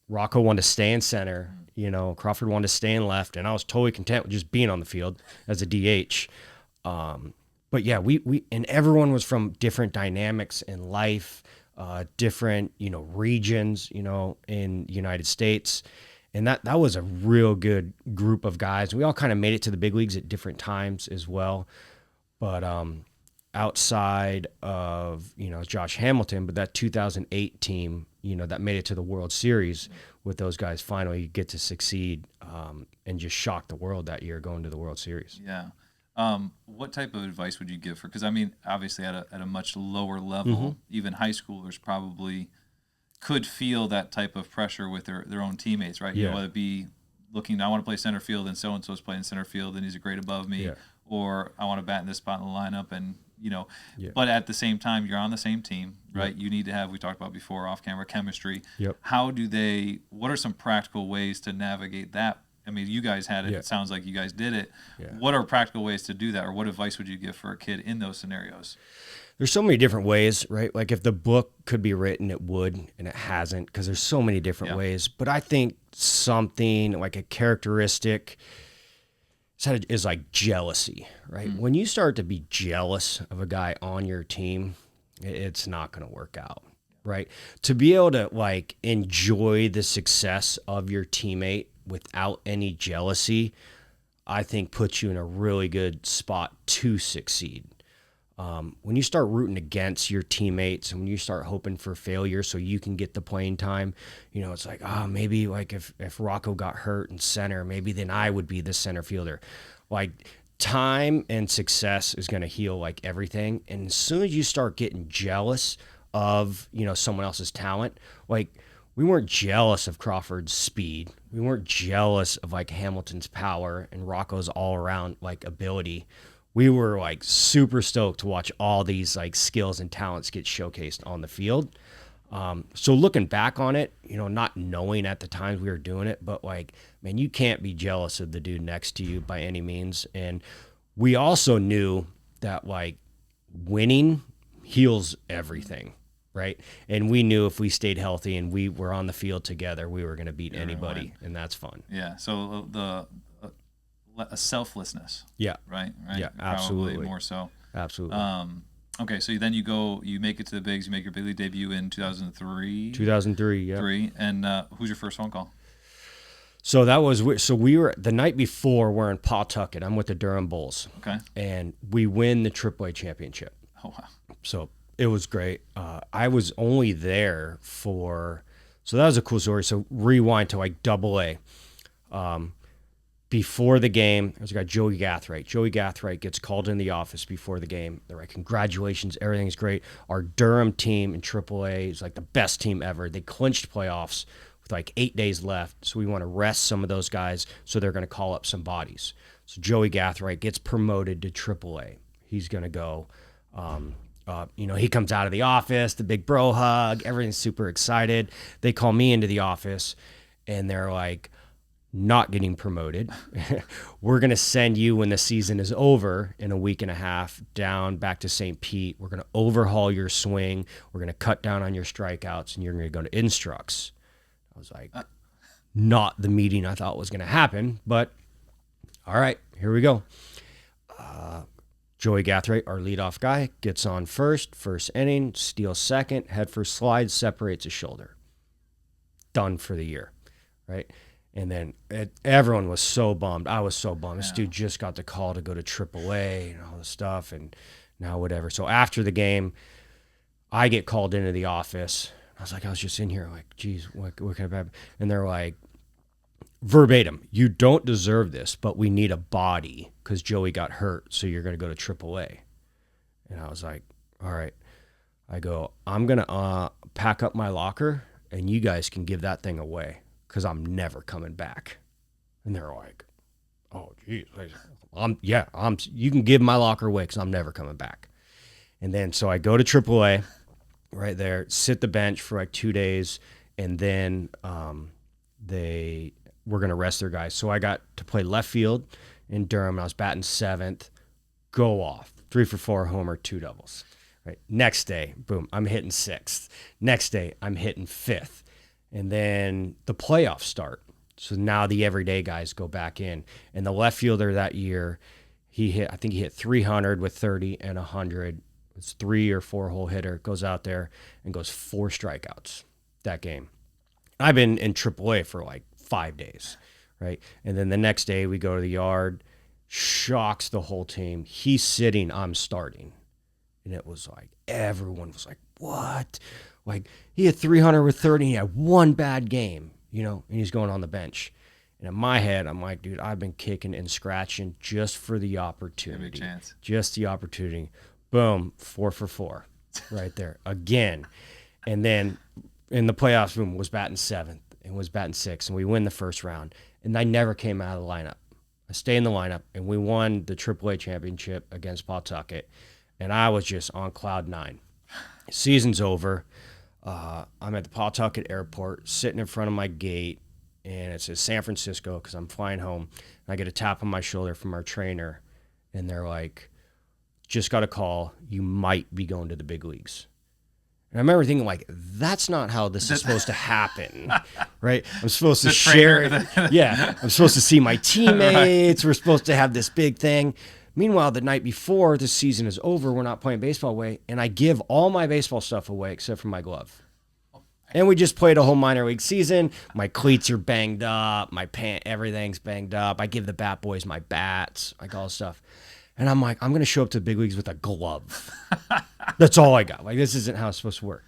Rocco wanted to stay in center. Crawford wanted to stay in left, and I was totally content with just being on the field as a DH. But yeah, we and everyone was from different dynamics in life, different regions, in the United States. And that was a real good group of guys. We all kind of made it to the big leagues at different times as well. But outside of, Josh Hamilton, but that 2008 team, that made it to the World Series with those guys finally get to succeed and just shock the world that year going to the World Series. Yeah. What type of advice would you give for, because I mean, obviously at a much lower level, even high schoolers probably could feel that type of pressure with their own teammates, right? Yeah. Whether it be looking, I want to play center field and so-and-so's playing center field and he's a grade above me, or I want to bat in this spot in the lineup and, but at the same time, you're on the same team, right? You need to have, we talked about before, off-camera chemistry. Yep. What are some practical ways to navigate that? I mean, you guys had it. It sounds like you guys did it. Yeah. What are practical ways to do that, or what advice would you give for a kid in those scenarios? There's so many different ways, right? Like if the book could be written, it would, and it hasn't, because there's so many different ways. But I think something like a characteristic is like jealousy, right? When you start to be jealous of a guy on your team, it's not going to work out, right? To be able to like enjoy the success of your teammate without any jealousy, I think puts you in a really good spot to succeed. When you start rooting against your teammates and when you start hoping for failure so you can get the playing time, it's like, maybe like if Rocco got hurt in center, maybe then I would be the center fielder. Like time and success is going to heal like everything. And as soon as you start getting jealous of, someone else's talent, like we weren't jealous of Crawford's speed. We weren't jealous of like Hamilton's power and Rocco's all around like ability. We were like super stoked to watch all these like skills and talents get showcased on the field. So looking back on it, not knowing at the times we were doing it, but like, man, you can't be jealous of the dude next to you by any means. And we also knew that like winning heals everything, right? And we knew if we stayed healthy and we were on the field together, we were going to beat anybody, and that's fun. Yeah. So a selflessness. Yeah. Right. Yeah. Absolutely. Probably more so. Absolutely. Okay. So then you make it to the bigs. You make your big league debut in 2003. 2003. Yeah. And who's your first phone call? So we were the night before. We're in Pawtucket. I'm with the Durham Bulls. Okay. And we win the AAA championship. Oh wow. So it was great. I was only there so that was a cool story. So rewind to like AA. Before the game, there's a guy, Joey Gathright. Joey Gathright gets called in the office before the game. They're like, congratulations, everything's great. Our Durham team in AAA is like the best team ever. They clinched playoffs with like 8 days left, so we want to rest some of those guys, so they're going to call up some bodies. So Joey Gathright gets promoted to AAA. He's going to go. He comes out of the office, the big bro hug, everything's super excited. They call me into the office, and they're like, not getting promoted. We're going to send you when the season is over in a week and a half down back to St. Pete. We're going to overhaul your swing. We're going to cut down on your strikeouts, and you're going to go to instructs. I was like, not the meeting I thought was going to happen, but all right, here we go. Joey Gathright, our leadoff guy, gets on first inning, steals second, head first slide, separates his shoulder. Done for the year, right? And then everyone was so bummed. I was so bummed. This dude just got the call to go to AAA and all this stuff, and now whatever. So after the game, I get called into the office. I was like, I was just in here like, geez, what can I have? And they're like, verbatim, you don't deserve this, but we need a body because Joey got hurt, so you're going to go to AAA. And I was like, all right. I go, I'm going to pack up my locker, and you guys can give that thing away because I'm never coming back. And they're like, oh, geez. You can give my locker away because I'm never coming back. And then so I go to AAA right there, sit the bench for like 2 days, and then they were going to rest their guys. So I got to play left field in Durham. I was batting seventh, go off, 3 for 4, homer, 2 doubles. Right. Next day, boom, I'm hitting sixth. Next day, I'm hitting fifth. And then the playoffs start. So now the everyday guys go back in. And the left fielder that year, I think he hit 300 with 30 and 100. It's 3 or 4 hole hitter, goes out there and goes 4 strikeouts that game. I've been in AAA for like 5 days, right? And then the next day we go to the yard, shocks the whole team. He's sitting, I'm starting. And it was like, everyone was like, what? Like, he had 300 with 30, he had 1 bad game, and he's going on the bench. And in my head, I'm like, dude, I've been kicking and scratching just for the opportunity. Every chance. Just the opportunity. Boom, 4 for 4 right there again. And then in the playoffs, boom, was batting 7th and was batting 6th, and we win the first round. And I never came out of the lineup. I stayed in the lineup, and we won the AAA championship against Pawtucket. And I was just on cloud 9. Season's over. I'm at the Pawtucket airport, sitting in front of my gate, and it says San Francisco because I'm flying home. And I get a tap on my shoulder from our trainer, and they're like, just got a call. You might be going to the big leagues. And I remember thinking, like, that's not how this is supposed to happen, right? I'm supposed to share it. Yeah, I'm supposed to see my teammates. Right. We're supposed to have this big thing. Meanwhile, the night before the season is over, we're not playing baseball away, and I give all my baseball stuff away except for my glove. And we just played a whole minor league season. My cleats are banged up. My everything's banged up. I give the bat boys my bats, like all this stuff. And I'm like, I'm going to show up to the big leagues with a glove. That's all I got. Like, this isn't how it's supposed to work.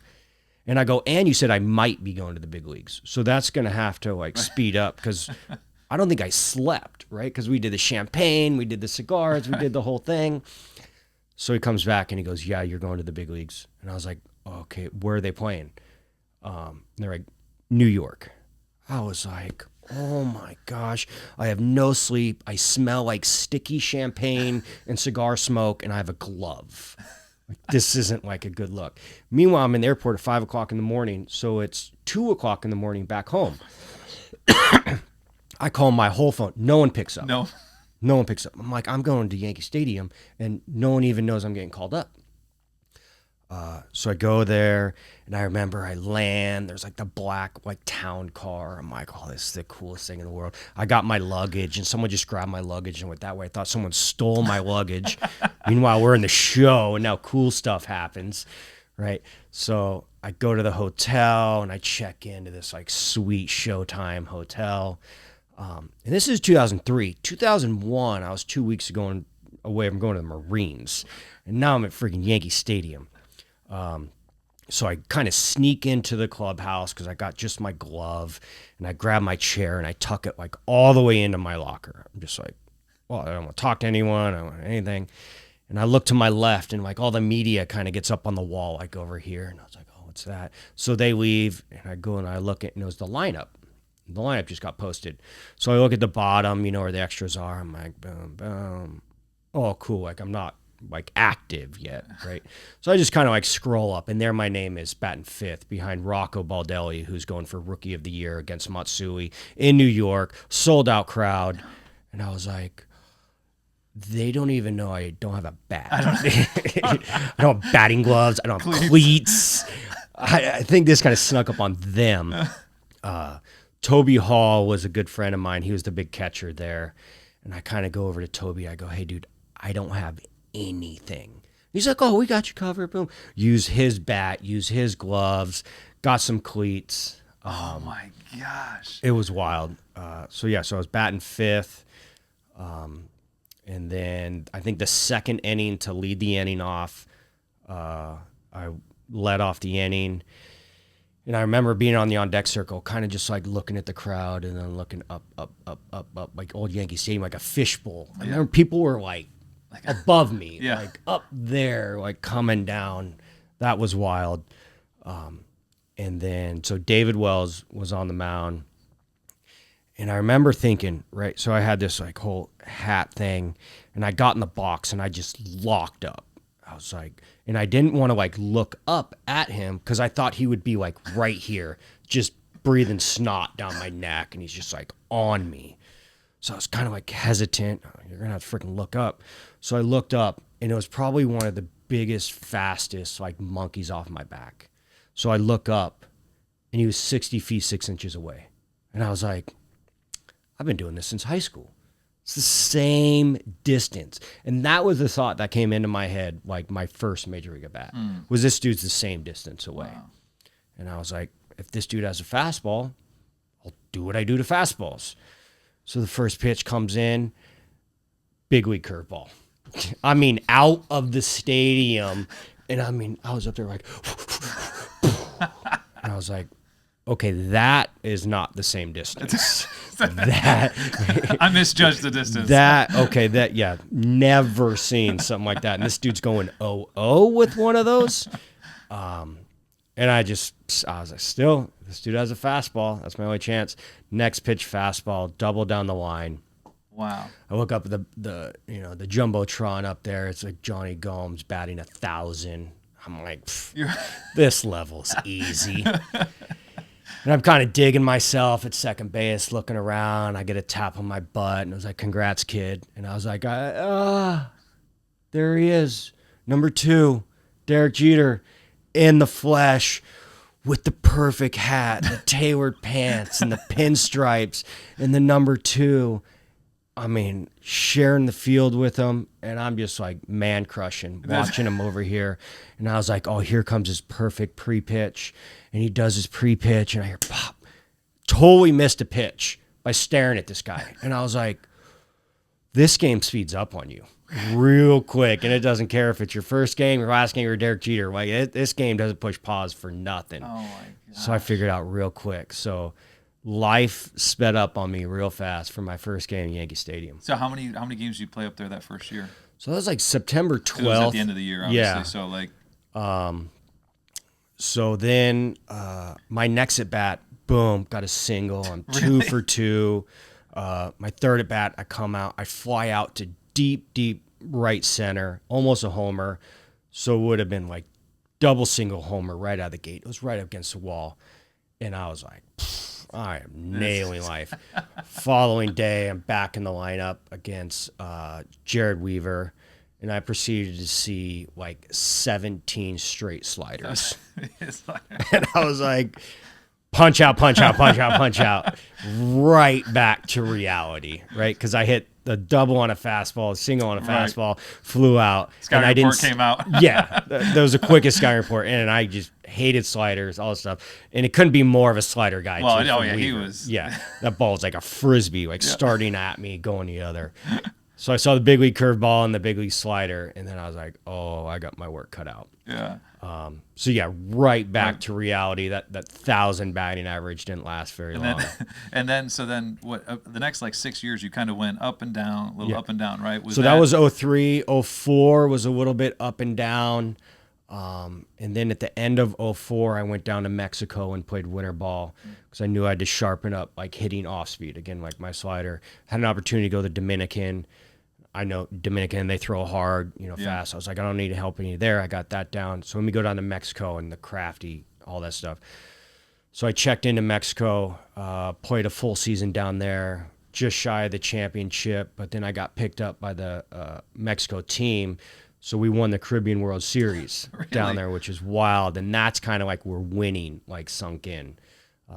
And I go, and you said I might be going to the big leagues. So that's going to have to like speed up because I don't think I slept, right? Because we did the champagne, we did the cigars, we did the whole thing. So he comes back and he goes, yeah, you're going to the big leagues. And I was like, okay, where are they playing? They're like, New York. I was like, oh my gosh, I have no sleep. I smell like sticky champagne and cigar smoke, and I have a glove. Like, this isn't like a good look. Meanwhile, I'm in the airport at 5 o'clock in the morning, so it's 2 o'clock in the morning back home. I call my whole phone. No one picks up. No one picks up. I'm like, I'm going to Yankee Stadium, and no one even knows I'm getting called up. So I go there, and I remember I land. There's like the black like town car. I'm like, oh, this is the coolest thing in the world. I got my luggage, and someone just grabbed my luggage and went that way. I thought someone stole my luggage. Meanwhile, we're in the show, and now cool stuff happens, right? So I go to the hotel, and I check into this like sweet Showtime hotel. And this is 2003. 2001, I was 2 weeks away from going to the Marines, and now I'm at freaking Yankee Stadium. So I kind of sneak into the clubhouse because I got just my glove, and I grab my chair and I tuck it like all the way into my locker. I'm just like, well, I don't want to talk to anyone. I don't want anything. And I look to my left, and like all the media kind of gets up on the wall, like over here. And I was like, oh, what's that? So they leave, and I go and I look at, and it was the lineup. The lineup just got posted. So I look at the bottom, where the extras are. I'm like, boom, boom. Oh, cool. Like, I'm not like active yet, right? So I just kind of like scroll up, and there my name is batting fifth behind Rocco Baldelli, who's going for Rookie of the Year against Matsui in New York, sold out crowd. And I was like, they don't even know I don't have a bat. I don't have batting gloves. I don't have cleats. I think this kind of snuck up on them. Toby Hall was a good friend of mine. He was the big catcher there. And I kind of go over to Toby. I go, hey, dude, I don't have anything. He's like, oh, we got you covered. Boom. Use his bat, use his gloves, got some cleats. Oh, my gosh. It was wild. So I was batting fifth. And then I think the second inning to lead the inning off, I led off the inning. And I remember being on the on-deck circle, kind of just like looking at the crowd and then looking up, like old Yankee Stadium, like a fishbowl. I remember people were like above me, like up there, like coming down. That was wild. And then, so David Wells was on the mound. And I remember thinking, right, so I had this like whole hat thing, and I got in the box and I just locked up. I was like, and I didn't want to like look up at him because I thought he would be like right here, just breathing snot down my neck, and he's just like on me. So I was kind of like hesitant. You're gonna have to freaking look up. So I looked up, and it was probably one of the biggest, fastest like monkeys off my back. So I look up, and he was 60 feet 6 inches away, and I was like, I've been doing this since high school. It's the same distance. And that was the thought that came into my head, like my first major league at bat, was this dude's the same distance away. Wow. And I was like, if this dude has a fastball, I'll do what I do to fastballs. So the first pitch comes in, big league curveball. I mean, out of the stadium. And I mean, I was up there like, and I was like, okay, that is not the same distance. I misjudged the distance. Never seen something like that. And this dude's going 0-0 with one of those. And I was like, still, this dude has a fastball. That's my only chance. Next pitch fastball, double down the line. Wow. I look up at the Jumbotron up there. It's like Jonny Gomes batting 1,000. I'm like, this level's easy. And I'm kind of digging myself at second base, looking around. I get a tap on my butt, and it was like, congrats, kid. And I was like, there he is. Number 2, Derek Jeter, in the flesh, with the perfect hat, the tailored pants, and the pinstripes, and the number 2. I mean, sharing the field with him, and I'm just like man crushing, watching him over here. And I was like, oh, here comes his perfect pre-pitch. And he does his pre-pitch, and I hear pop. Totally missed a pitch by staring at this guy. And I was like, this game speeds up on you. real quick, and it doesn't care if it's your first game, your last game, or Derek Jeter. Like this game doesn't push pause for nothing. Oh my gosh. So I figured out real quick. So life sped up on me real fast for my first game in Yankee Stadium. So how many games did you play up there that first year? So that was like September 12th. It was at the end of the year, obviously. Yeah. So like. So then my next at bat, boom, got a single. I'm Really? 2 for 2. My third at bat, I come out, I fly out to deep right center, almost a homer. So it would have been like double single homer right out of the gate. It was right up against the wall. And I was like, I am nailing life. Following day, I'm back in the lineup against Jared Weaver. And I proceeded to see like 17 straight sliders. And I was like, punch out, punch out, punch out, punch out. Right back to reality, right? Because I hit a double on a fastball, a single on a fastball, flew out. Sky report came out. Yeah, that was the quickest Sky report. And I just hated sliders, all this stuff. And it couldn't be more of a slider guy. Well, too, oh yeah, Weaver. he was. Yeah, that ball was like a Frisbee, like starting at me, going the other. So I saw the big league curveball and the big league slider, and then I was like, "Oh, I got my work cut out." Yeah. So yeah, right back to reality. That 1,000 batting average didn't last very long. So then what? The next like 6 years, you kind of went up and down, a little up and down, right? So that was 03, 04 was a little bit up and down, and then at the end of 04, I went down to Mexico and played winter ball because I knew I had to sharpen up like hitting off speed again, like my slider. Had an opportunity to go to the Dominican. I know Dominican, they throw hard, fast. I was like, I don't need help any there. I got that down. So let me go down to Mexico and the crafty, all that stuff. So I checked into Mexico, played a full season down there, just shy of the championship. But then I got picked up by the Mexico team. So we won the Caribbean World Series down there, which is wild. And that's kind of like where winning like sunk in.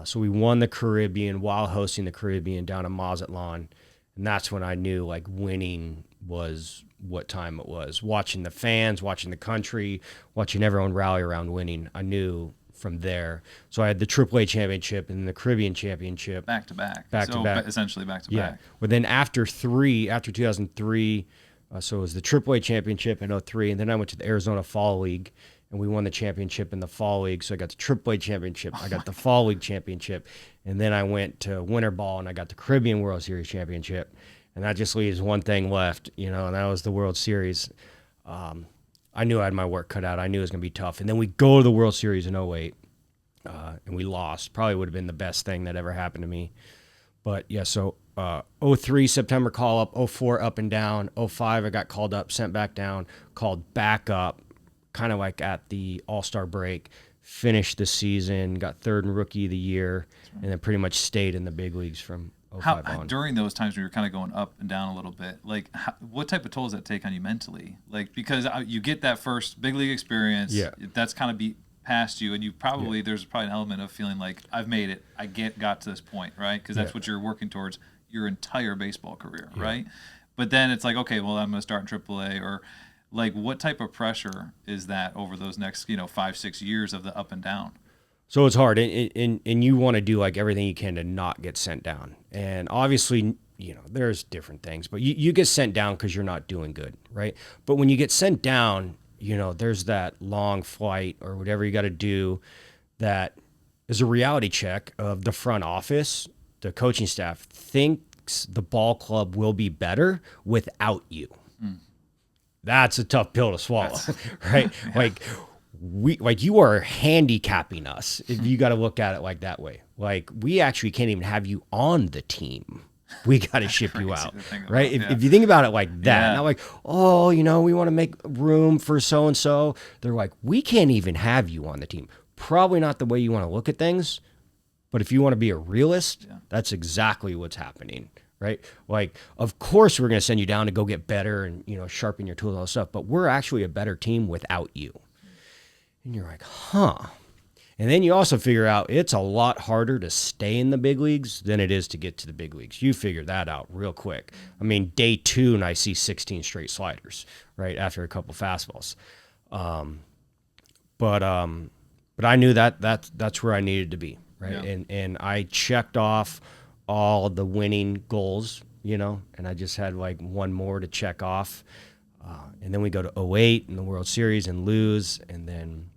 So we won the Caribbean while hosting the Caribbean down in Mazatlan. And that's when I knew like winning was what time it was. Watching the fans, watching the country, watching everyone rally around winning. I knew from there. So I had the AAA championship and the Caribbean championship. Back to back. Essentially back to back. Well, then after 2003, so it was the AAA championship in 2003. And then I went to the Arizona Fall League and we won the championship in the Fall League. So I got the AAA championship. I got the Fall League championship. And then I went to Winter Ball and I got the Caribbean World Series championship. And that just leaves one thing left, and that was the World Series. I knew I had my work cut out. I knew it was going to be tough. And then we go to the World Series in 2008, and we lost. Probably would have been the best thing that ever happened to me. But, yeah, so 03 September call-up, 04 up and down, 05 I got called up, sent back down, called back up, kind of like at the All-Star break, finished the season, got third in Rookie of the Year, and then pretty much stayed in the big leagues from 05 on. During those times when you were kind of going up and down a little bit, like what type of toll does that take on you mentally? Like, because you get that first big league experience, that's kind of be past you, and you probably there's probably an element of feeling like I've made it, I got to this point, right? Because that's what you're working towards your entire baseball career, right? But then it's like, okay, well, I'm going to start in AAA, or like what type of pressure is that over those next 5-6 years of the up and down? So it's hard, and you want to do like everything you can to not get sent down. And obviously, there's different things, but you get sent down because you're not doing good, right? But when you get sent down, there's that long flight or whatever you got to do that is a reality check of the front office, the coaching staff thinks the ball club will be better without you. That's a tough pill to swallow, right? Like you are handicapping us if you got to look at it like that way. Like we actually can't even have you on the team. We got to ship you out, right? If you think about it like that, not like, we want to make room for so-and-so. They're like, we can't even have you on the team. Probably not the way you want to look at things, but if you want to be a realist, that's exactly what's happening, right? Like, of course we're going to send you down to go get better and, sharpen your tools and all that stuff, but we're actually a better team without you. And you're like, huh. And then you also figure out it's a lot harder to stay in the big leagues than it is to get to the big leagues. You figure that out real quick. I mean, day 2 and I see 16 straight sliders, right, after a couple fastballs. But I knew that's where I needed to be, right? Yeah. And I checked off all the winning goals, and I just had like one more to check off. And then we go to '08 in the World Series and lose, and then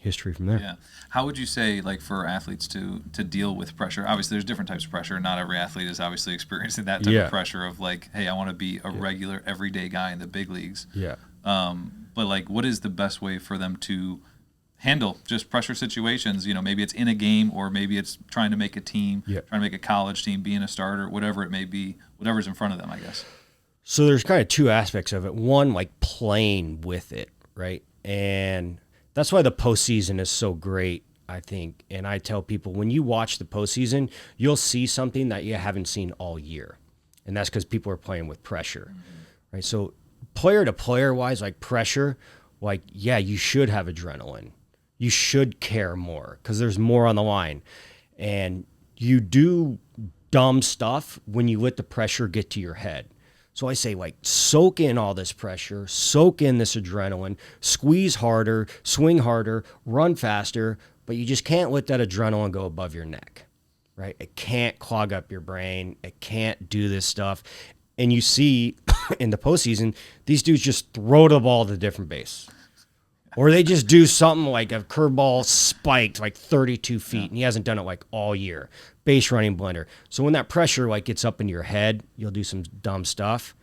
history from there. Yeah. How would you say, like, for athletes to deal with pressure? Obviously, there's different types of pressure. Not every athlete is obviously experiencing that type of pressure of, like, hey, I want to be a regular, everyday guy in the big leagues. Yeah. But, like, what is the best way for them to handle just pressure situations? Maybe it's in a game, or maybe it's trying to make a team, trying to make a college team, being a starter, whatever it may be, whatever's in front of them, I guess. So there's kind of two aspects of it. One, like playing with it, right? And that's why the postseason is so great, I think. And I tell people, when you watch the postseason, you'll see something that you haven't seen all year. And that's because people are playing with pressure, right? So player to player wise, like pressure, like, yeah, you should have adrenaline. You should care more because there's more on the line. And you do dumb stuff when you let the pressure get to your head. So I say, like, soak in all this pressure, soak in this adrenaline, squeeze harder, swing harder, run faster, but you just can't let that adrenaline go above your neck, right? It can't clog up your brain. It can't do this stuff. And you see in the postseason, these dudes just throw the ball to different base. Or they just do something like a curveball spiked like 32 feet, and he hasn't done it like all year. Base running blender. So when that pressure like gets up into your head, you'll do some dumb stuff.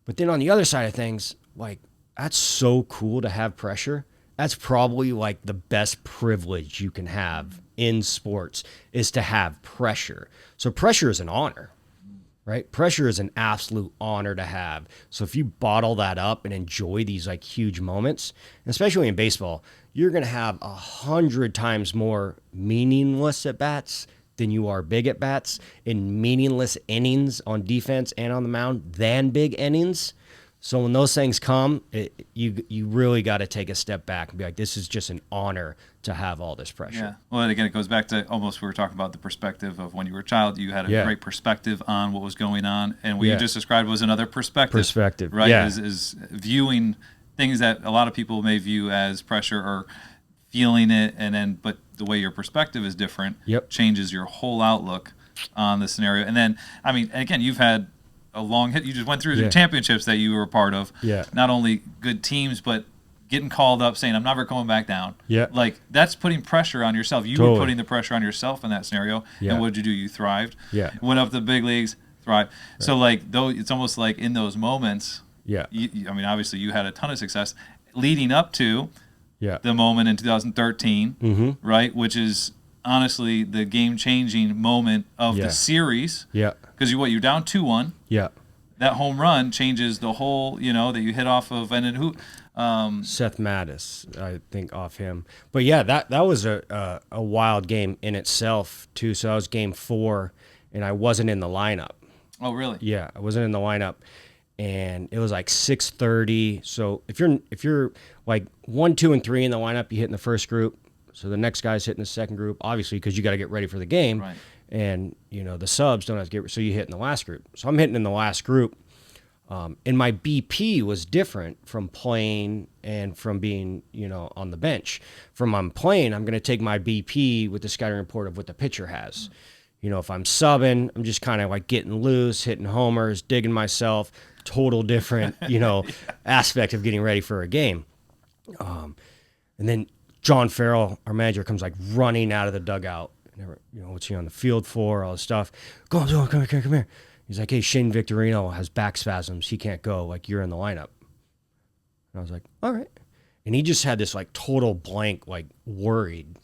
But then on the other side of things, like, that's so cool to have pressure. That's probably like the best privilege you can have in sports, is to have pressure. So pressure is an honor. Right? Pressure is an absolute honor to have. So if you bottle that up and enjoy these like huge moments, especially in baseball, you're going to have 100 times more meaningless at bats than you are big at bats, in meaningless innings on defense and on the mound than big innings. So when those things come, you really got to take a step back and be like, this is just an honor to have all this pressure. Yeah. Well, and again, it goes back to almost, we were talking about the perspective of when you were a child. You had a great perspective on what was going on, and what you just described was another perspective. Right? Yeah. Is viewing things that a lot of people may view as pressure, or feeling it, and then, but the way your perspective is different changes your whole outlook on the scenario. And then, I mean, again, you've had a long hit. You just went through the championships that you were a part of. Yeah. Not only good teams, but getting called up saying, I'm never coming back down. Yeah. Like, that's putting pressure on yourself. You were putting the pressure on yourself in that scenario. Yeah. And what did you do? You thrived. Yeah. Went up to the big leagues, thrived. Right. So, like, though, it's almost like in those moments, I mean, obviously you had a ton of success leading up to the moment in 2013, right? Which is honestly the game-changing moment of the series. Yeah. Because you're down 2-1. Yeah. That home run changes the whole, that you hit off of, and then who? Seth Mattis, I think, off him. But yeah, that was a wild game in itself too. So I was game 4, and I wasn't in the lineup. Oh, really? Yeah, I wasn't in the lineup, and it was like 6:30. So if you're like 1, 2, and 3 in the lineup, you hit in the first group. So the next guy's hitting the second group, obviously, because you got to get ready for the game. Right. And, the subs don't have to get, so you hit in the last group. So I'm hitting in the last group. And my BP was different from playing and from being, on the bench. From I'm playing, I'm going to take my BP with the scouting report of what the pitcher has. If I'm subbing, I'm just kind of like getting loose, hitting homers, digging myself, total different, aspect of getting ready for a game. And then John Farrell, our manager, comes like running out of the dugout. What's he on the field for, all this stuff. Go on, come here. He's like, hey, Shane Victorino has back spasms. He can't go. Like, you're in the lineup. And I was like, all right. And he just had this, like, total blank, like, worried.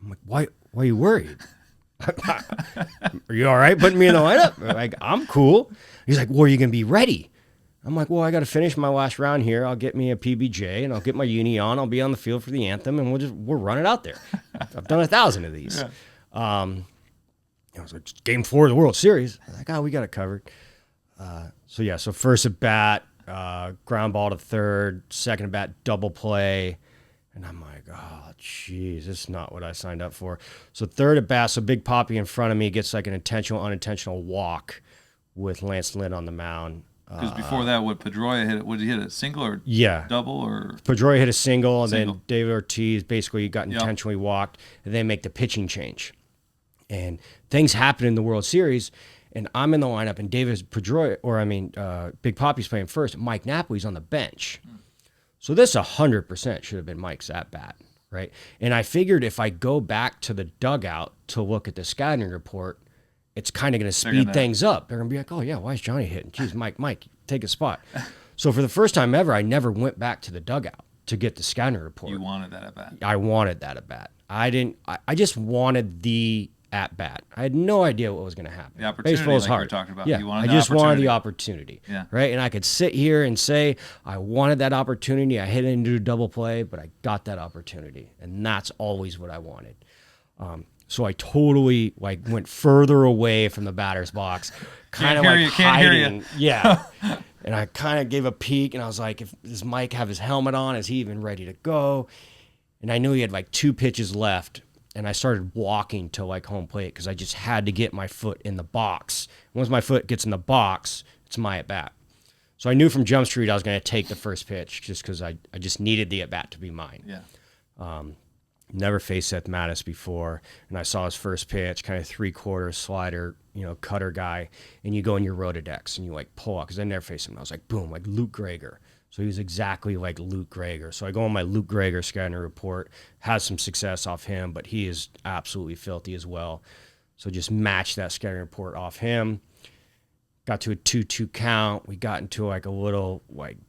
I'm like, why are you worried? Are you all right putting me in the lineup? Like, I'm cool. He's like, well, are you going to be ready? I'm like, well, I got to finish my last round here. I'll get me a PBJ, and I'll get my uni on. I'll be on the field for the anthem, and we'll run it out there. I've done 1,000 of these. Yeah. I was like, game 4 of the World Series. I was like, we got it covered. So first at bat, ground ball to third, second at bat, double play. And I'm like, oh, geez, this is not what I signed up for. So third at bat, so Big Poppy in front of me gets like an intentional, unintentional walk with Lance Lynn on the mound. Because before that, Pedroia hit it? Would he hit a single or double? Or Pedroia hit a single, and then David Ortiz basically got intentionally walked, and they make the pitching change. And things happen in the World Series, and I'm in the lineup, and David Pedroia, Big Poppy's playing first. Mike Napoli's on the bench. So this 100% should have been Mike's at bat, right? And I figured if I go back to the dugout to look at the scouting report, it's kind of going to speed things up. They're going to be like, oh, yeah, why is Jonny hitting? Jeez, Mike, take a spot. So for the first time ever, I never went back to the dugout to get the scouting report. You wanted that at bat. I wanted that at bat. I just wanted the at bat. I had no idea what was going to happen. The opportunity, baseball is like hard. you were talking about. Yeah, You wanted I just wanted the opportunity. Yeah. Right, and I could sit here and say I wanted that opportunity. I hit it into a double play, but I got that opportunity, and that's always what I wanted. So I totally went further away from the batter's box, kind of hiding. Can't hear you. Yeah. And I kind of gave a peek, and I was like, does Mike have his helmet on? Is he even ready to go? And I knew he had 2 pitches left. And I started walking to home plate because I just had to get my foot in the box. Once my foot gets in the box, it's my at-bat. So I knew from Jump Street I was going to take the first pitch just because I just needed the at-bat to be mine. Yeah. Never faced Seth Mattis before, and I saw his first pitch, kind of 3/4 slider, cutter guy, and you go in your Rolodex and you pull out, because I never faced him. I was like, boom, like Luke Greger. So he was exactly like Luke Greger. So I go on my Luke Greger scouting report, has some success off him, but he is absolutely filthy as well. So just match that scouting report off him. Got to a 2-2 count. We got into a little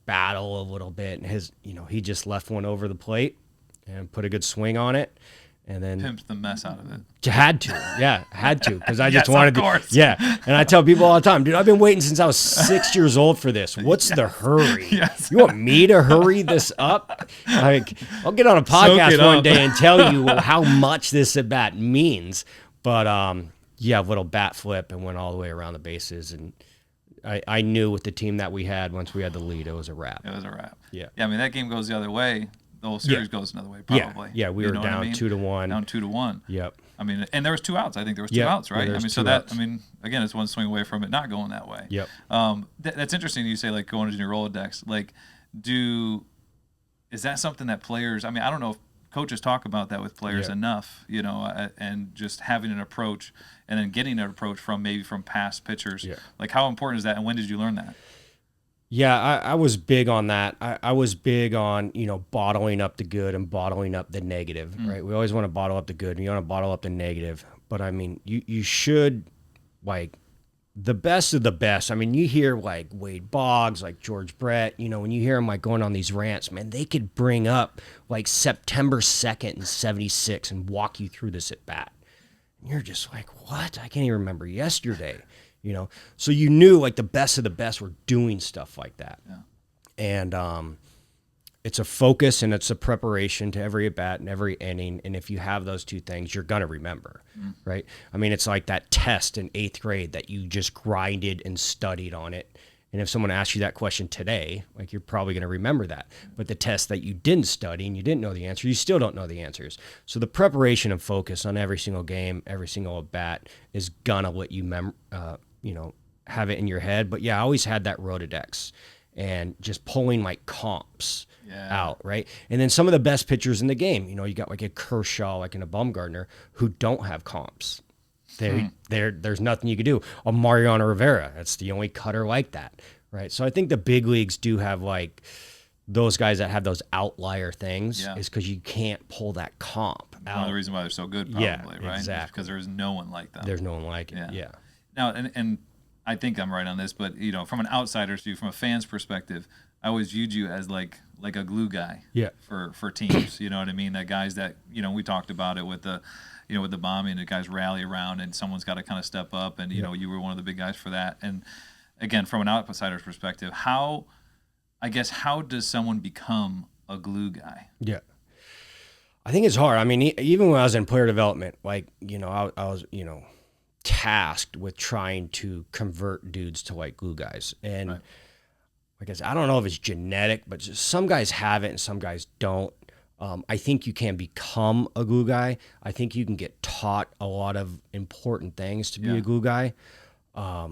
battle a little bit, and he just left one over the plate and put a good swing on it. And then pimped the mess out of it. Had to, because I just yes, wanted of course. to. Yeah, and I tell people all the time, dude, I've been waiting since I was 6 years old for this. What's the hurry? Yes. You want me to hurry this up? I'll get on a podcast one day and tell you how much this at bat means. But little bat flip and went all the way around the bases, and I knew with the team that we had, once we had the lead, it was a wrap. It was a wrap. Yeah. Yeah. I mean, that game goes the other way. The whole series goes another way, probably. Yeah, we were down 2-1. Down 2-1. Yep. I mean, and there was 2 outs. I think there was 2 outs, right? Yeah, again, it's one swing away from it not going that way. Yep. That's interesting. You say going into your Rolodex. Is that something that players? I mean, I don't know if coaches talk about that with players enough. And just having an approach and then getting an approach from past pitchers. Yeah. How important is that? And when did you learn that? Yeah, I was big on that. I was big on, bottling up the good and bottling up the negative, right? We always want to bottle up the good, and you want to bottle up the negative. But, I mean, you should, the best of the best. I mean, you hear, Wade Boggs, George Brett, when you hear them, going on these rants, man, they could bring up, September 2nd and 76 and walk you through this at bat. And you're just like, what? I can't even remember yesterday. So you knew the best of the best were doing stuff like that. Yeah. And it's a focus and it's a preparation to every at bat and every inning. And if you have those 2 things, you're going to remember, right? I mean, it's like that test in 8th grade that you just grinded and studied on it. And if someone asks you that question today, you're probably going to remember that. But the test that you didn't study and you didn't know the answer, you still don't know the answers. So the preparation and focus on every single game, every single at bat is going to let you have it in your head. But yeah, I always had that Rolodex and just pulling comps out, right? And then some of the best pitchers in the game, you got a Kershaw, and a Bumgarner who don't have comps. There's nothing you could do. A Mariano Rivera, that's the only cutter like that, right? So I think the big leagues do have those guys that have those outlier things is because you can't pull that comp out. One of the reasons why they're so good, probably, right? Exactly. Because there's no one like them. There's no one like it, yeah. Now, and I think I'm right on this, but from an outsider's view, from a fan's perspective, I always viewed you as like a glue guy. For teams. You know what I mean? That guys that we talked about it with the with the bombing, the guys rally around and someone's got to kind of step up, and you were one of the big guys for that. And again, from an outsider's perspective, how does someone become a glue guy? Yeah. I think it's hard. I mean, even when I was in player development, I was tasked with trying to convert dudes to glue guys. And right. I guess I don't know if it's genetic, but just some guys have it and some guys don't. I think you can become a glue guy. I think you can get taught a lot of important things to be a glue guy. But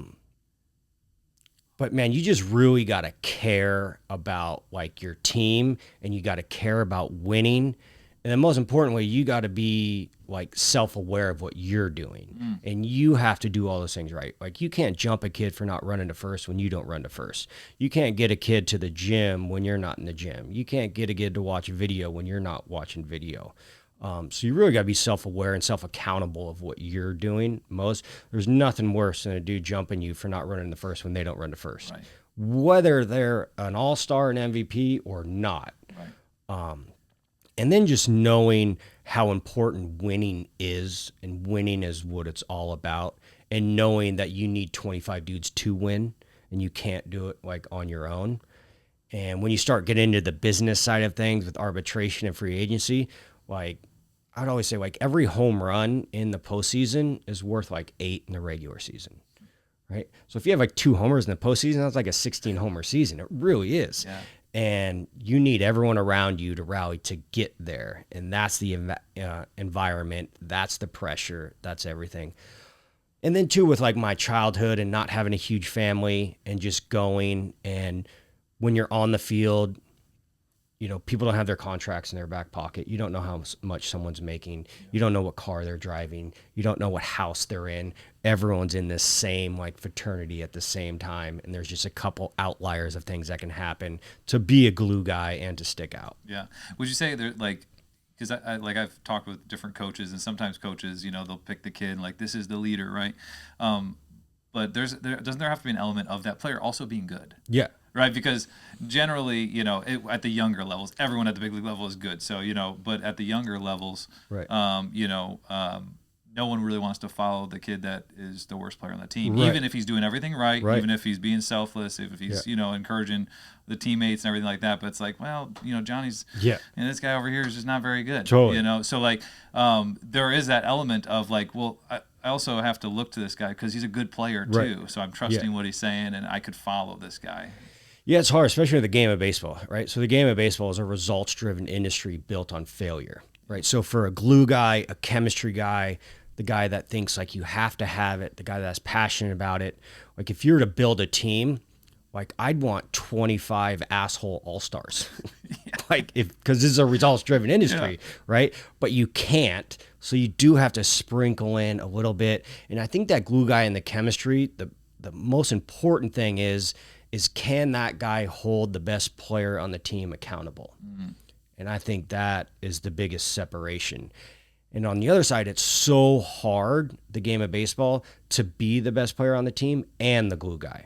man, you just really got to care about your team, and you got to care about winning. And then most importantly, you got to be like self-aware of what you're doing. And you have to do all those things right. Like you can't jump a kid for not running to first when you don't run to first. You can't get a kid to the gym when you're not in the gym. You can't get a kid to watch video when you're not watching video. So you really got to be self-aware and self-accountable of what you're doing. There's nothing worse than a dude jumping you for not running the first when they don't run the first. Right. Whether they're an all-star, an MVP or not. Right. And then just knowing how important winning is, and winning is what it's all about, and knowing that you need 25 dudes to win and you can't do it like on your own. And when you start getting into the business side of things with arbitration and free agency, like I'd always say like every home run in the postseason is worth like 8 in the regular season. Right. So if you have like 2 homers in the postseason, that's like a 16 homer season. It really is. Yeah. And you need everyone around you to rally to get there. And that's the environment. That's the pressure. That's everything. And then too, with like my childhood and not having a huge family and just going, and when you're on the field, you know, people don't have their contracts in their back pocket. You don't know how much someone's making. You don't know what car they're driving. You don't know what house they're in. Everyone's in this same like fraternity at the same time. And there's just a couple outliers of things that can happen to be a glue guy and to stick out. Yeah. Would you say they're like, because I've talked with different coaches, and sometimes coaches, you know, they'll pick the kid and like, this is the leader, right? But doesn't there have to be an element of that player also being good? Yeah. Right, because generally, you know, at the younger levels, everyone at the big league level is good. So, you know, but at the younger levels, right. You know, no one really wants to follow the kid that is the worst player on the team, Right. even if he's doing everything right, Right. even if he's being selfless, if he's, you know, encouraging the teammates and everything like that. But it's like, well, you know, Johnny's, and this guy over here is just not very good. Totally. You know, so like there is that element of like, well, I also have to look to this guy because he's a good player too. Right. So I'm trusting what he's saying, and I could follow this guy. Yeah, it's hard, especially with the game of baseball, right? So the game of baseball is a results-driven industry built on failure, right? So for a glue guy, a chemistry guy, the guy that thinks like you have to have it, the guy that's passionate about it, like if you were to build a team, like I'd want 25 asshole all-stars, like because this is a results-driven industry, right? But you can't, so you do have to sprinkle in a little bit. And I think that glue guy and the chemistry, the most important thing is can that guy hold the best player on the team accountable? Mm-hmm. And I think that is the biggest separation. And on the other side, it's so hard, the game of baseball, to be the best player on the team and the glue guy.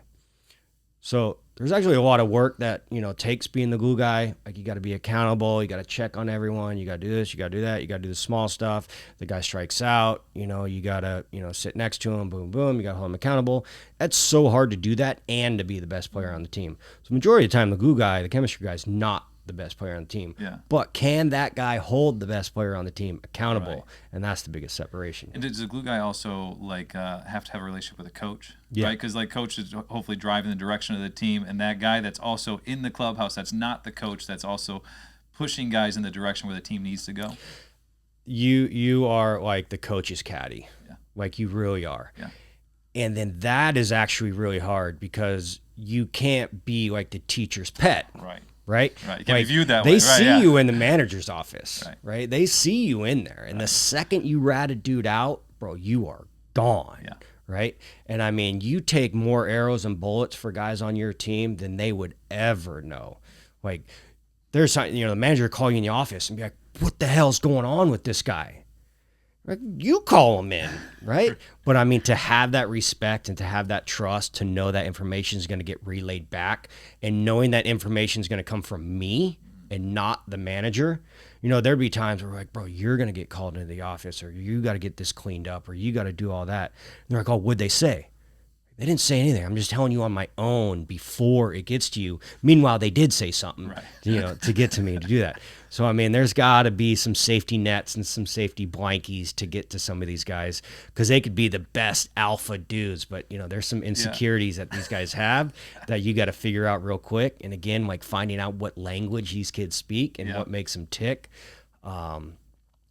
So there's actually a lot of work that, you know, takes being the glue guy. Like you got to be accountable. You got to check on everyone. You got to do this. You got to do that. You got to do the small stuff. The guy strikes out. You know, you got to, you know, sit next to him. Boom, boom. You got to hold him accountable. That's so hard to do that and to be the best player on the team. So majority of the time, the glue guy, the chemistry guy is not the best player on the team. Yeah. But can that guy hold the best player on the team accountable? Right. And that's the biggest separation. And does the glue guy also like have to have a relationship with a coach? Yeah. Right? Because like coach is hopefully driving the direction of the team, and that guy that's also in the clubhouse, that's not the coach, that's also pushing guys in the direction where the team needs to go. You are like the coach's caddy. Yeah. Like you really are. Yeah. And then that is actually really hard because you can't be like the teacher's pet. Right. Right? Right. You can't be viewed that way. They see you in the manager's office, right? They see you in there. And the second you rat a dude out, bro, you are gone. Yeah. Right? And I mean, you take more arrows and bullets for guys on your team than they would ever know. Like, there's, you know, the manager call you in the office and be like, what the hell's going on with this guy? Like, you call him in, right? But I mean, to have that respect and to have that trust, to know that information is going to get relayed back, and knowing that information is going to come from me and not the manager. You know, there'd be times where we're like, bro, you're going to get called into the office, or you got to get this cleaned up, or you got to do all that. And they're like, oh, what'd they say? They didn't say anything. I'm just telling you on my own before it gets to you. Meanwhile, they did say something, you know, to get to me to do that. So, I mean, there's got to be some safety nets and some safety blankies to get to some of these guys, because they could be the best alpha dudes, but, you know, there's some insecurities that these guys have that you got to figure out real quick. And again, like finding out what language these kids speak and what makes them tick.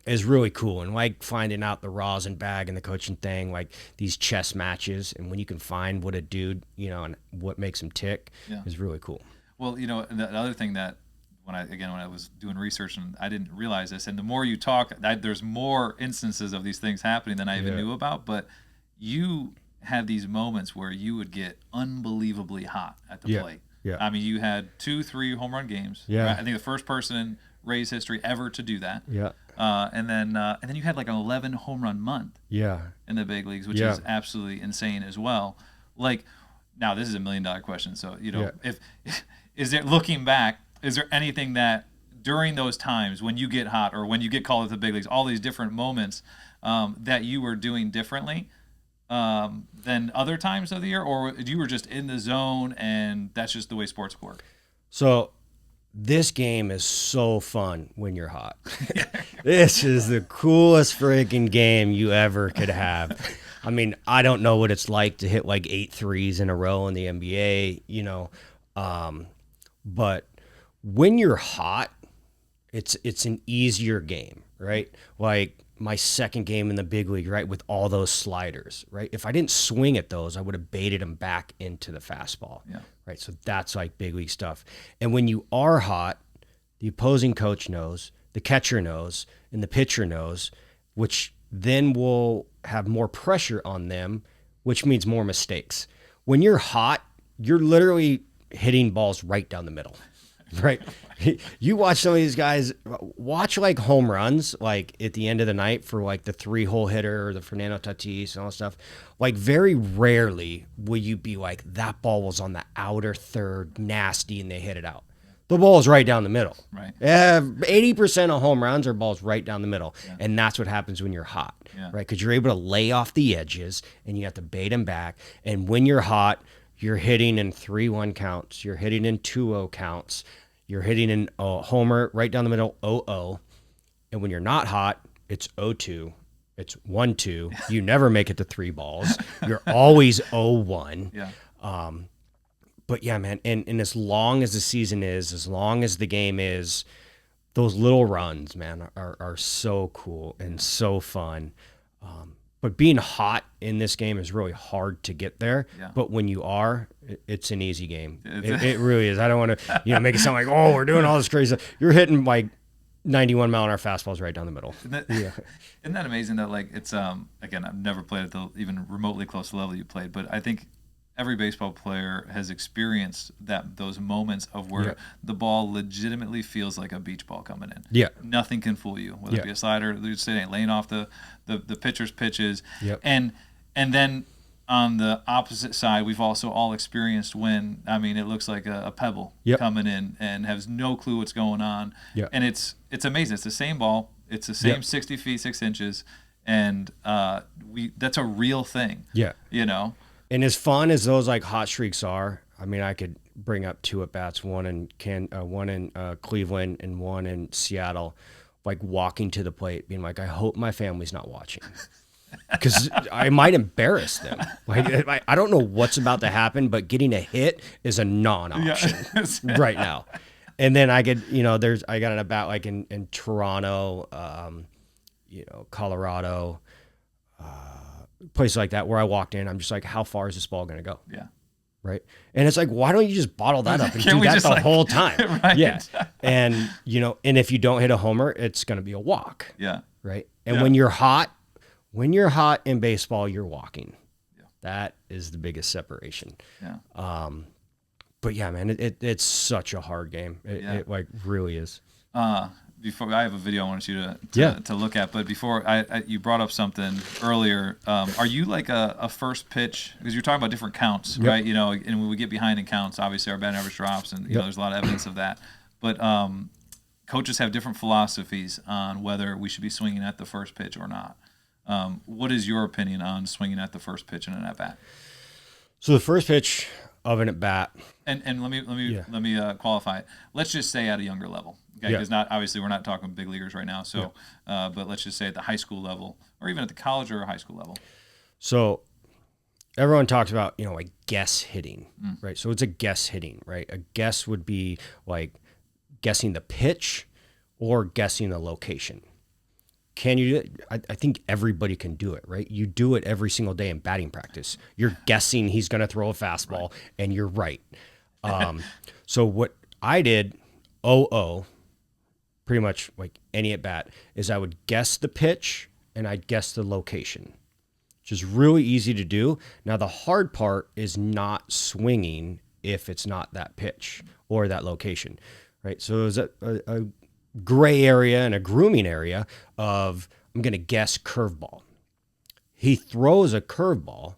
Is really cool. And like finding out the rosin bag and the coaching thing, like these chess matches, and when you can find what a dude, you know, and what makes him tick is really cool. Well, you know, the other thing that when I was doing research, and I didn't realize this, and the more you talk, there's more instances of these things happening than I even knew about. But you had these moments where you would get unbelievably hot at the plate. Yeah. I mean, you had 2-3 home run games. Yeah. Right? I think the first person in Rays history ever to do that. Yeah. And then you had like an 11 home run month. Yeah. In the big leagues, which is absolutely insane as well. Like, now this is $1 million question. So, if is there, looking back, is there anything that during those times when you get hot or when you get called to the big leagues, all these different moments that you were doing differently than other times of the year, or you were just in the zone and that's just the way sports work? So this game is so fun when you're hot. This is the coolest freaking game you ever could have. I mean, I don't know what it's like to hit like 8 threes in a row in the NBA, but when you're hot, it's an easier game, right? Like my second game in the big league, right, with all those sliders, right? If I didn't swing at those, I would have baited them back into the fastball, right? So that's like big league stuff. And when you are hot, the opposing coach knows, the catcher knows, and the pitcher knows, which then will have more pressure on them, which means more mistakes. When you're hot, you're literally hitting balls right down the middle, right? You watch some of these guys, watch like home runs, like at the end of the night for like the 3-hole hitter or the Fernando Tatis and all that stuff. Like very rarely will you be like, that ball was on the outer third, nasty, and they hit it out. The ball is right down the middle. Right. 80% of home runs are balls right down the middle. Yeah. And that's what happens when you're hot, right? Because you're able to lay off the edges and you have to bait them back. And when you're hot, you're hitting in 3-1 counts. You're hitting in 2-0 counts. You're hitting in a homer right down the middle, 0-0. And when you're not hot, it's 0-2. It's 1-2. You never make it to 3 balls. You're always 0-1. Yeah. But yeah, man, and as long as the season is, as long as the game is, those little runs, man, are so cool and so fun. But being hot in this game is really hard to get there. Yeah. But when you are, it's an easy game. It really is. I don't want to make it sound like, oh, we're doing all this crazy stuff. You're hitting like 91-mile-an-hour fastballs right down the middle. Isn't that amazing that, like, it's again, I've never played at the even remotely close to the level you played, but I think every baseball player has experienced those moments of where the ball legitimately feels like a beach ball coming in. Yeah. Nothing can fool you, whether it be a slider, laying off the pitcher's pitches. Yep. And then on the opposite side, we've also all experienced when, I mean, it looks like a pebble coming in and has no clue what's going on. Yep. And it's amazing. It's the same ball. It's the same 60 feet, 6 inches. And that's a real thing. Yeah. And as fun as those like hot streaks are, I mean, I could bring up 2 at bats, one in Cleveland and one in Seattle, like walking to the plate, being like, I hope my family's not watching, because I might embarrass them. Like, I don't know what's about to happen, but getting a hit is a non-option right now. And then I got an at bat like in Toronto, Colorado. Places like that where I walked in, I'm just like, how far is this ball going to go? Yeah. Right. And it's like, why don't you just bottle that up and do that the whole time? Right. Yeah. And, and if you don't hit a homer, it's going to be a walk. Yeah. Right. And when you're hot in baseball, you're walking. Yeah. That is the biggest separation. Yeah. But yeah, man, it's such a hard game. It like really is. Before I have a video I wanted you to look at, but before you brought up something earlier. Are you like a first pitch, because you're talking about different counts, right? And when we get behind in counts, obviously our batting average drops, and there's a lot of evidence of that. But coaches have different philosophies on whether we should be swinging at the first pitch or not. What is your opinion on swinging at the first pitch in an at bat? So the first pitch of an at bat, and let me qualify it. Let's just say at a younger level. Okay, because obviously we're not talking big leaguers right now. So, but let's just say at the high school level, or even at the college or high school level. So, everyone talks about like guess hitting, right? So it's a guess hitting, right? A guess would be like guessing the pitch or guessing the location. Can you do it? I think everybody can do it, right? You do it every single day in batting practice. You're guessing he's going to throw a fastball, and you're right. So what I did OO, pretty much like any at bat, is I would guess the pitch and I'd guess the location, which is really easy to do. Now, the hard part is not swinging if it's not that pitch or that location, right? So there's a gray area and a grooming area of, I'm going to guess curveball. He throws a curveball,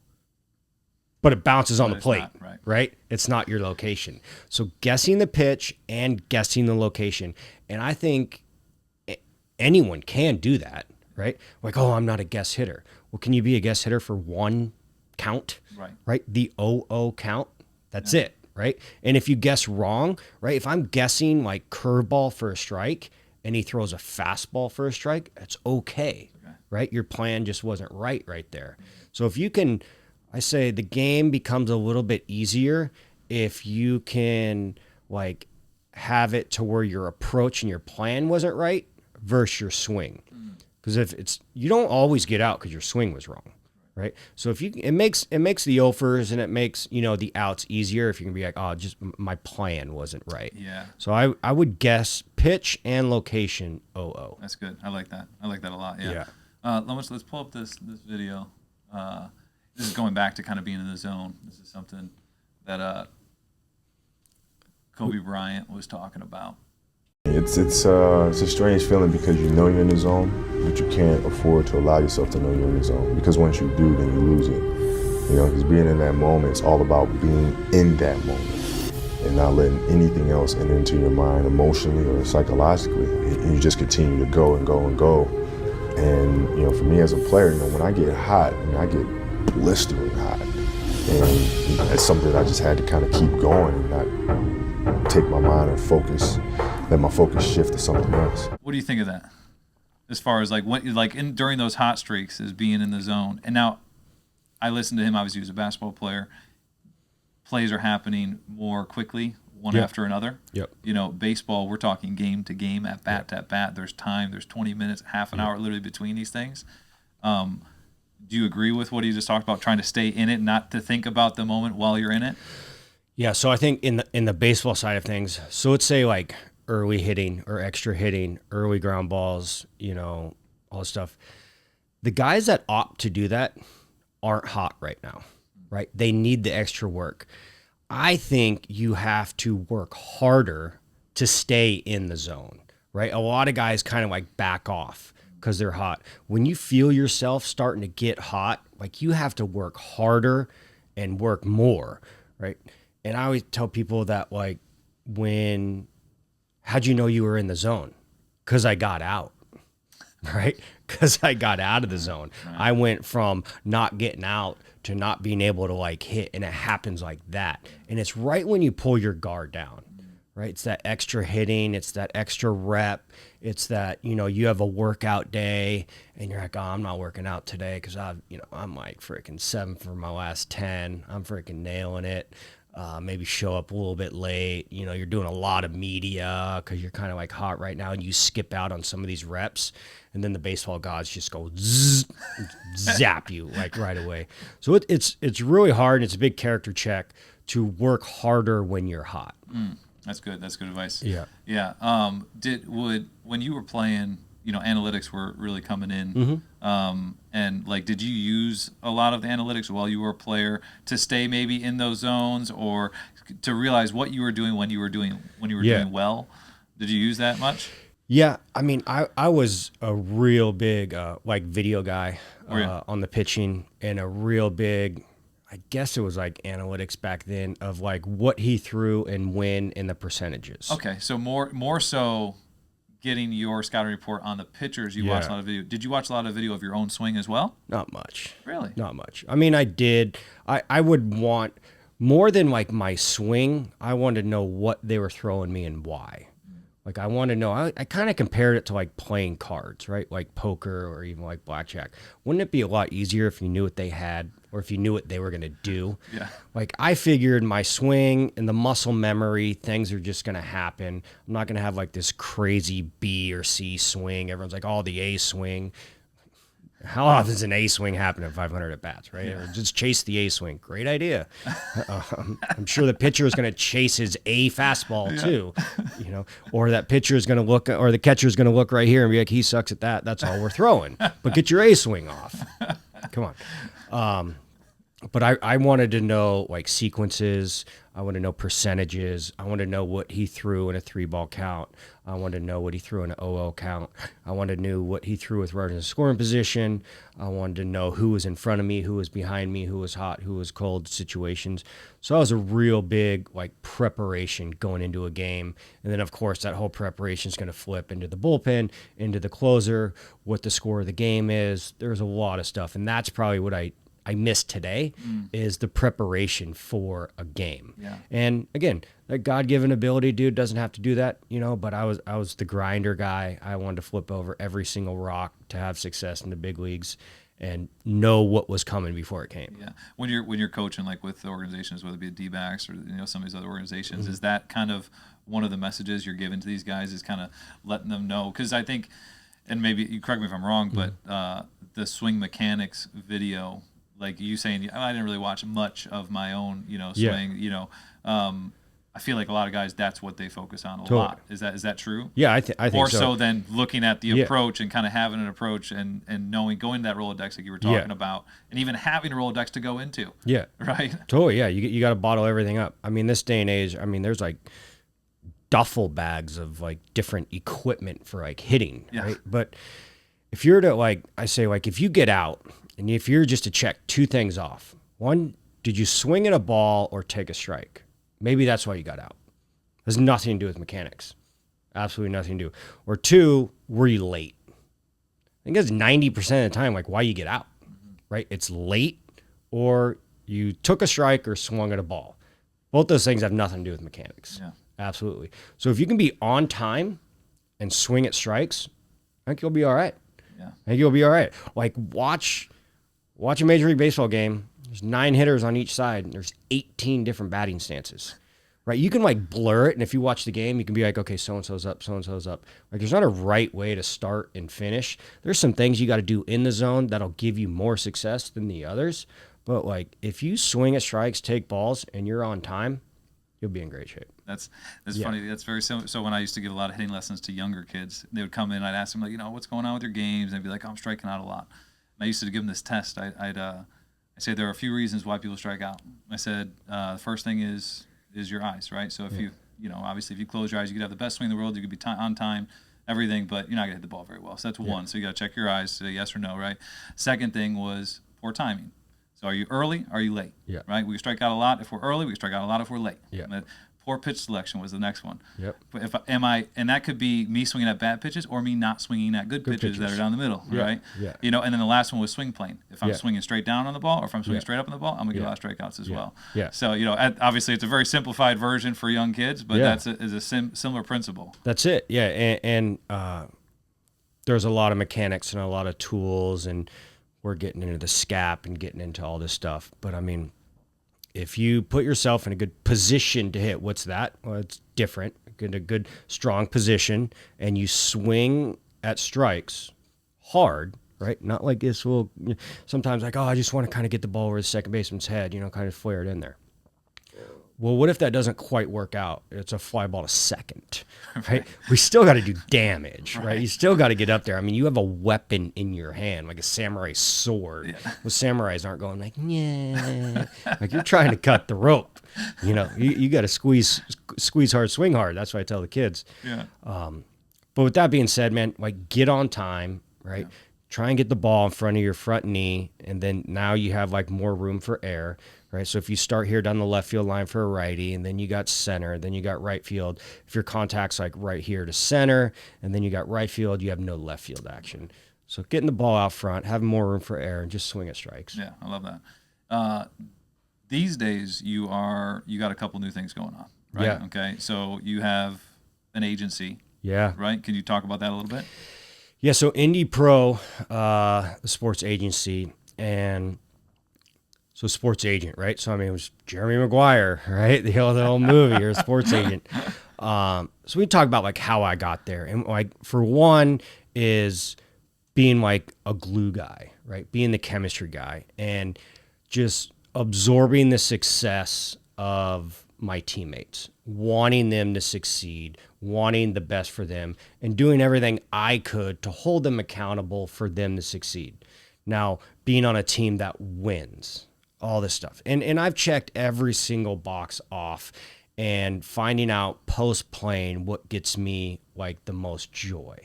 but it bounces on the plate, not, right? It's not your location. So guessing the pitch and guessing the location. And I think anyone can do that, right? Like, oh, I'm not a guess hitter. Well, can you be a guess hitter for one count? Right? The 0-0 count, that's it, right? And if you guess wrong, right? If I'm guessing like curveball for a strike and he throws a fastball for a strike, it's okay, right? Your plan just wasn't right there. So if you can, I say the game becomes a little bit easier if you can like have it to where your approach and your plan wasn't right versus your swing. Because if it's, you don't always get out because your swing was wrong, right? So if you, it makes the offers and it makes, you know, the outs easier if you can be like, oh, just my plan wasn't right. Yeah. So I would guess pitch and location 0-0. That's good. I like that. I like that a lot. Yeah. Let's pull up this video. This is going back to kind of being in the zone. This is something that Kobe Bryant was talking about. It's a strange feeling because you know you're in the zone, but you can't afford to allow yourself to know you're in the zone, because once you do, then you lose it. You know, because being in that moment, it's all about being in that moment and not letting anything else enter into your mind emotionally or psychologically. And you just continue to go and go and go. And, you know, for me as a player, you know, when I get hot, I mean, I get blistering hot. And that's something that I just had to kind of keep going and not take my mind and focus, let my focus shift to something else. What do you think of that? As far as like what, like during those hot streaks, as being in the zone. And now I listened to him, obviously he was a basketball player. Plays are happening more quickly, one after another. You know, baseball, we're talking game to game, at bat to at bat. There's time, there's 20 minutes, half an hour literally between these things. Do you agree with what he just talked about, trying to stay in it, not to think about the moment while you're in it? Yeah, so I think in the baseball side of things, so let's say like early hitting or extra hitting, early ground balls, you know, all this stuff. The guys that opt to do that aren't hot right now, right? They need the extra work. I think you have to work harder to stay in the zone, right? A lot of guys kind of like back off because they're hot. When you feel yourself starting to get hot, like you have to work harder and work more, right? And I always tell people that, like, how'd you know you were in the zone? Because I got out, right? Because I got out of the zone. I went from not getting out to not being able to like hit, and it happens like that. And it's right when you pull your guard down, right? It's that extra hitting, it's that extra rep, it's that, you know, you have a workout day and you're like, oh, I'm not working out today because I'm like freaking 7 for my last 10. I'm freaking nailing it. Maybe show up a little bit late. You know, you're doing a lot of media because you're kind of like hot right now, and you skip out on some of these reps, and then the baseball gods just go zap you like right away. So it's really hard, and it's a big character check to work harder when you're hot. That's good. That's good advice. Yeah. Yeah. When you were playing, you know, analytics were really coming in. And like, did you use a lot of the analytics while you were a player to stay maybe in those zones, or to realize what you were doing when you were doing well? Did you use that much? Yeah. I mean, I was a real big like video guy on the pitching, and a real big, I guess it was like analytics back then, of like what he threw and when and the percentages. Okay. So more so getting your scouting report on the pitchers. You watched a lot of video. Did you watch a lot of video of your own swing as well? Not much. Really? Not much. I mean, I did. I would want more than like my swing. I wanted to know what they were throwing me and why. Like, I want to know. I kind of compared it to like playing cards, right? Like poker or even like blackjack. Wouldn't it be a lot easier if you knew what they had, or if you knew what they were going to do? Yeah. Like, I figured my swing and the muscle memory, things are just going to happen. I'm not going to have like this crazy B or C swing. Everyone's like, oh, the A swing. How often does an A swing happen at 500 at bats, right? Or just chase the A swing. Great idea. I'm sure the pitcher is going to chase his A fastball too, or that pitcher is going to look, or the catcher is going to look right here and be like, he sucks at that. That's all we're throwing. But get your A swing off. Come on. But I wanted to know like sequences. I want to know percentages. I want to know what he threw in a 3-ball count. I wanted to know what he threw in an 0-0 count. I wanted to know what he threw with runners in scoring position. I wanted to know who was in front of me, who was behind me, who was hot, who was cold situations. So that was a real big like preparation going into a game. And then of course that whole preparation is going to flip into the bullpen, into the closer, what the score of the game is. There's a lot of stuff. And that's probably what I missed today is the preparation for a game. Yeah. And again, that God-given ability, dude, doesn't have to do that, but I was the grinder guy. I wanted to flip over every single rock to have success in the big leagues and know what was coming before it came. Yeah. When you're coaching like with the organizations, whether it be D-backs or some of these other organizations, is that kind of one of the messages you're giving to these guys is kind of letting them know? Because I think, and maybe you correct me if I'm wrong, but the swing mechanics video, like you saying, I didn't really watch much of my own, swing. I feel like a lot of guys, that's what they focus on a lot. Is that true? Yeah, I think more so. so than looking at the approach and kind of having an approach and knowing, going to that Rolodex like you were talking about, and even having a Rolodex to go into. Yeah. Right? Totally, yeah. You got to bottle everything up. I mean, this day and age, there's like duffel bags of like different equipment for like hitting, right? But if you're to like, I say like, if you get out, and if you're just to check 2 things off, one, did you swing at a ball or take a strike? Maybe that's why you got out. It has nothing to do with mechanics. Absolutely nothing to do. Or 2, were you late? I think that's 90% of the time, like why you get out, right? It's late or you took a strike or swung at a ball. Both those things have nothing to do with mechanics. Yeah. Absolutely. So if you can be on time and swing at strikes, I think you'll be all right. Yeah. I think you'll be all right. Like watch a Major League Baseball game. There's 9 hitters on each side, and there's 18 different batting stances, right? You can like blur it, and if you watch the game, you can be like, okay, so-and-so's up, so-and-so's up. Like there's not a right way to start and finish. There's some things you got to do in the zone that'll give you more success than the others. But like if you swing at strikes, take balls, and you're on time, you'll be in great shape. That's funny. That's very similar. So when I used to give a lot of hitting lessons to younger kids, they would come in, I'd ask them like, what's going on with your games? And they'd be like, I'm striking out a lot. And I used to give them this test. I say there are a few reasons why people strike out. I said the first thing is your eyes, right? So if you obviously if you close your eyes, you could have the best swing in the world, you could be on time, everything, but you're not gonna hit the ball very well. So that's one. So you got to check your eyes, say yes or no, right? Second thing was poor timing. So are you early? Are you late? Yeah. Right. We strike out a lot if we're early. We strike out a lot if we're late. Yeah. But poor pitch selection was the next one. Yep. But and that could be me swinging at bad pitches or me not swinging at good pitches that are down the middle, right? Yeah. And then the last one was swing plane. If I'm swinging straight down on the ball or if I'm swinging straight up on the ball, I'm gonna get a lot of strikeouts as well. Yeah. So obviously it's a very simplified version for young kids, but that's a similar principle. That's it. Yeah, and there's a lot of mechanics and a lot of tools, and we're getting into the SCAP and getting into all this stuff. But if you put yourself in a good position to hit, what's that? Well, it's different. Get a good, strong position, and you swing at strikes hard, right? Not like this will sometimes like, I just want to kind of get the ball over the second baseman's head, kind of flare it in there. Well, what if that doesn't quite work out? It's a fly ball to second, right? We still got to do damage, right? You still got to get up there. You have a weapon in your hand, like a samurai sword. Yeah. Well, samurais aren't going like, yeah. Like you're trying to cut the rope. You got to squeeze hard, swing hard. That's what I tell the kids. Yeah. But with that being said, man, like get on time, right? Yeah. Try and get the ball in front of your front knee, and then now you have like more room for air. Right, so if you start here down the left field line for a righty, and then you got center, then you got right field. If your contact's like right here to center, and then you got right field, you have no left field action. So getting the ball out front, having more room for air, and just swing at strikes. Yeah, I love that. These days, you got a couple new things going on, right? Yeah. Okay, so you have an agency. Yeah. Right. Can you talk about that a little bit? Yeah. So Indie Pro, the sports agency, and so sports agent, right? So it was Jeremy Maguire, right? The old movie, you're a sports agent. So we talk about like how I got there, and like for one is being like a glue guy, right? Being the chemistry guy and just absorbing the success of my teammates, wanting them to succeed, wanting the best for them, and doing everything I could to hold them accountable for them to succeed. Now, being on a team that wins, all this stuff. And I've checked every single box off, and finding out post-playing what gets me like the most joy.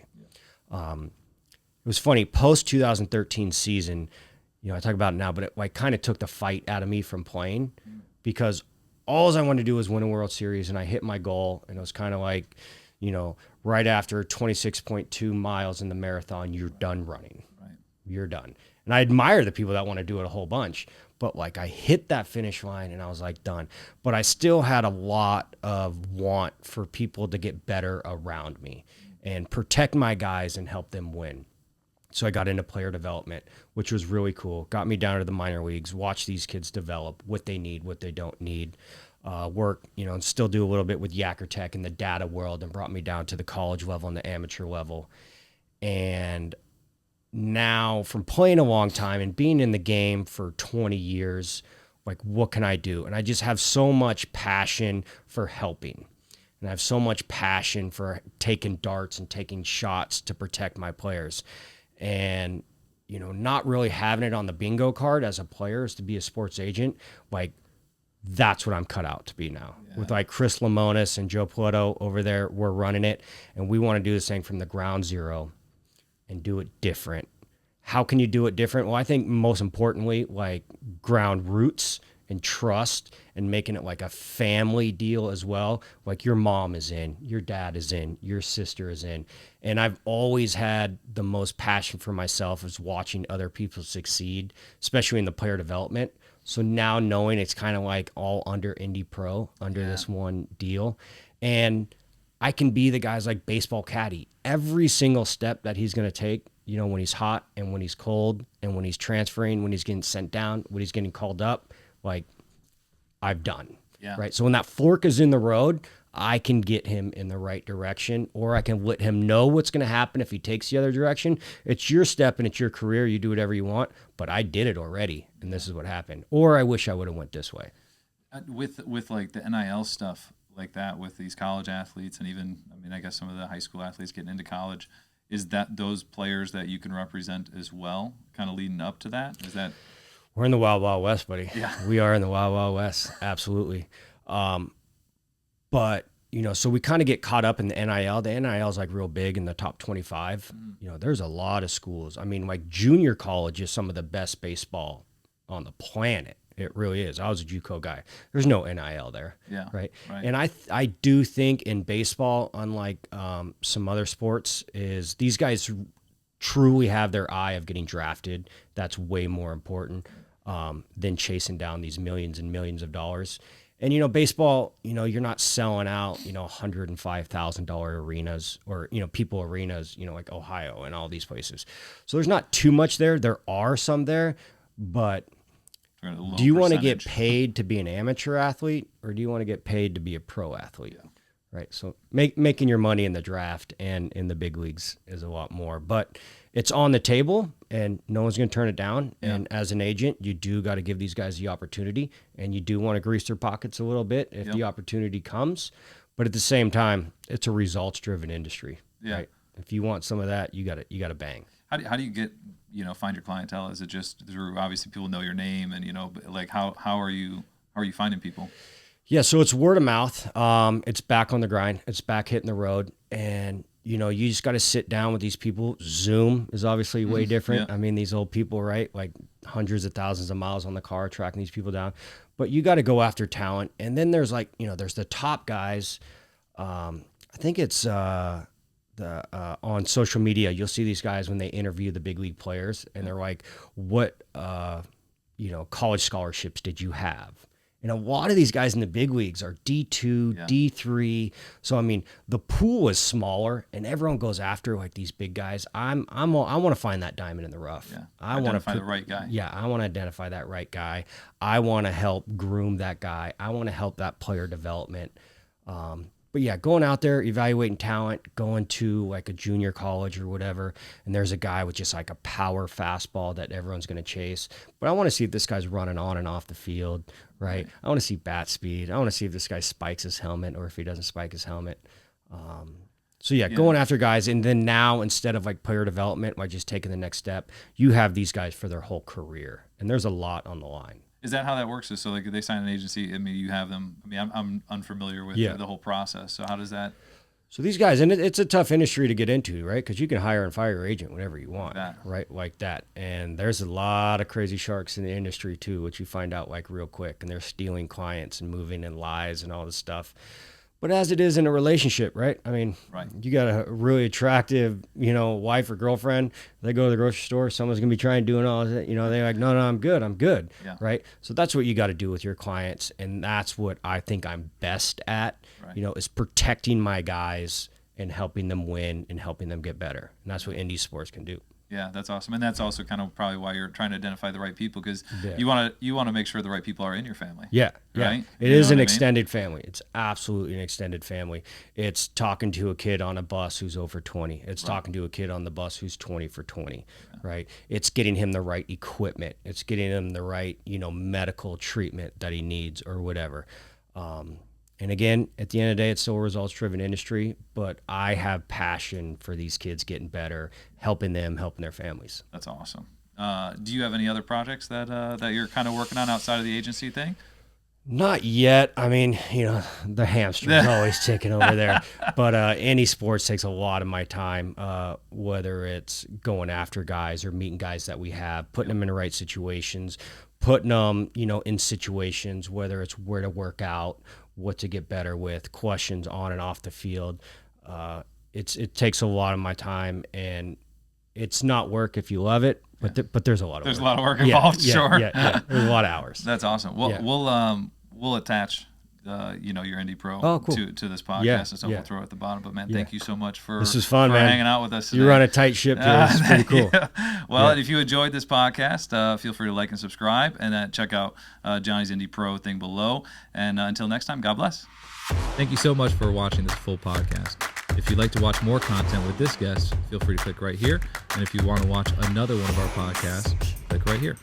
It was funny, post-2013 season, I talk about it now, but it like kind of took the fight out of me from playing, because all I wanted to do was win a World Series, and I hit my goal, and it was kind of like, right after 26.2 miles in the marathon, you're done running. Right. You're done. And I admire the people that want to do it a whole bunch, but like I hit that finish line and I was like done. But I still had a lot of want for people to get better around me and protect my guys and help them win. So I got into player development, which was really cool. Got me down to the minor leagues, watch these kids develop, what they need, what they don't need, work, and still do a little bit with Yacker Tech in the data world, and brought me down to the college level and the amateur level. And now, from playing a long time and being in the game for 20 years, like, what can I do? And I just have so much passion for helping. And I have so much passion for taking darts and taking shots to protect my players. And, not really having it on the bingo card as a player is to be a sports agent. Like, that's what I'm cut out to be now. Yeah. With like Chris Lamonis and Joe Poletto over there, we're running it. And we want to do this thing from the ground zero and do it different. How can you do it different? Well, I think most importantly, like ground roots and trust, and making it like a family deal as well. Like your mom is in, your dad is in, your sister is in. And I've always had the most passion for myself is watching other people succeed, especially in the player development. So now knowing it's kind of like all under Indy Pro, under this one deal. And I can be the guy's like baseball caddy. Every single step that he's going to take, when he's hot and when he's cold and when he's transferring, when he's getting sent down, when he's getting called up, like I've done. Yeah. Right. So when that fork is in the road, I can get him in the right direction, or I can let him know what's going to happen if he takes the other direction. It's your step and it's your career. You do whatever you want, but I did it already, and this is what happened. Or I wish I would have went this way. With like the NIL stuff like that, with these college athletes, and even, I guess some of the high school athletes getting into college, is that those players that you can represent as well, kind of leading up to that? Is that... We're in the Wild Wild West, buddy. Yeah. We are in the Wild Wild West. Absolutely. But, so we kind of get caught up in the NIL. The NIL is like real big in the top 25. There's a lot of schools. Like junior college is some of the best baseball on the planet. It really is. I was a JUCO guy. There's no NIL there. Yeah. Right. And I do think in baseball, unlike some other sports, is these guys truly have their eye of getting drafted. That's way more important than chasing down these millions and millions of dollars. And, baseball, you're not selling out, $105,000 arenas or, people arenas, like Ohio and all these places. So there's not too much there. There are some there, but do you want to get paid to be an amateur athlete, or do you want to get paid to be a pro athlete? Yeah. Right. So making your money in the draft and in the big leagues is a lot more, but it's on the table and no one's going to turn it down. Yeah. And as an agent, you do got to give these guys the opportunity, and you do want to grease their pockets a little bit if the opportunity comes. But at the same time, it's a results driven industry. Yeah. Right? If you want some of that, you got to bang. How do you get, find your clientele? Is it just through, obviously people know your name and, like how are you finding people? Yeah, so it's word of mouth. It's back on the grind. It's back hitting the road. And, you just got to sit down with these people. Zoom is obviously way different. Yeah. These old people, right? Like hundreds of thousands of miles on the car tracking these people down. But you got to go after talent. And then there's like, there's the top guys. I think it's on social media, you'll see these guys when they interview the big league players, and they're like, what, college scholarships did you have? And a lot of these guys in the big leagues are D2, D3. So, the pool is smaller, and everyone goes after like these big guys. I want to find that diamond in the rough. Yeah. I want to find the right guy. Yeah. I want to identify that right guy. I want to help groom that guy. I want to help that player development. But yeah, going out there, evaluating talent, going to like a junior college or whatever, and there's a guy with just like a power fastball that everyone's going to chase. But I want to see if this guy's running on and off the field, right? I want to see bat speed. I want to see if this guy spikes his helmet or if he doesn't spike his helmet. So yeah, going after guys, and then now instead of like player development, like just taking the next step, you have these guys for their whole career, and there's a lot on the line. Is that how that works? So like if they sign an agency, I mean, you have them. I mean, I'm unfamiliar with the whole process. So how does that? So these guys, and it's a tough industry to get into, right? Because you can hire and fire your agent whenever you want, right? Like that. And there's a lot of crazy sharks in the industry too, which you find out like real quick, and they're stealing clients and moving and lies and all this stuff. But as it is in a relationship, right? I mean, you got a really attractive, wife or girlfriend. They go to the grocery store. Someone's going to be trying doing all that. They're like, no, I'm good. Yeah. Right? So that's what you got to do with your clients. And that's what I think I'm best at, is protecting my guys and helping them win and helping them get better. And that's what indie sports can do. Yeah, that's awesome, and that's also kind of probably why you're trying to identify the right people, because you want to make sure the right people are in your family. Yeah, right. It is an extended family. It's absolutely an extended family. It's talking to a kid on a bus who's over 20. It's talking to a kid on the bus who's 20 for 20. Right. It's getting him the right equipment. It's getting him the right medical treatment that he needs or whatever. And again, at the end of the day, it's still a results-driven industry, but I have passion for these kids getting better, helping them, helping their families. That's awesome. Do you have any other projects that you're kind of working on outside of the agency thing? Not yet. I mean, the hamster's always ticking over there. But any sports takes a lot of my time, whether it's going after guys or meeting guys that we have, putting them in the right situations, putting them, in situations, whether it's where to work out, what to get better with, questions on and off the field. It takes a lot of my time, and it's not work if you love it, but there's a lot of work. There's a lot of work involved, sure. Yeah, there's a lot of hours. That's awesome. We'll attach your Indie Pro to this podcast, and so we'll throw it at the bottom. But man, thank you so much for this was fun, man. Hanging out with us today. You run a tight ship here. It's pretty cool. Well, if you enjoyed this podcast, feel free to like and subscribe, and check out Jonny's Indie Pro thing below. And until next time, God bless. Thank you so much for watching this full podcast. If you'd like to watch more content with this guest, feel free to click right here. And if you want to watch another one of our podcasts, click right here.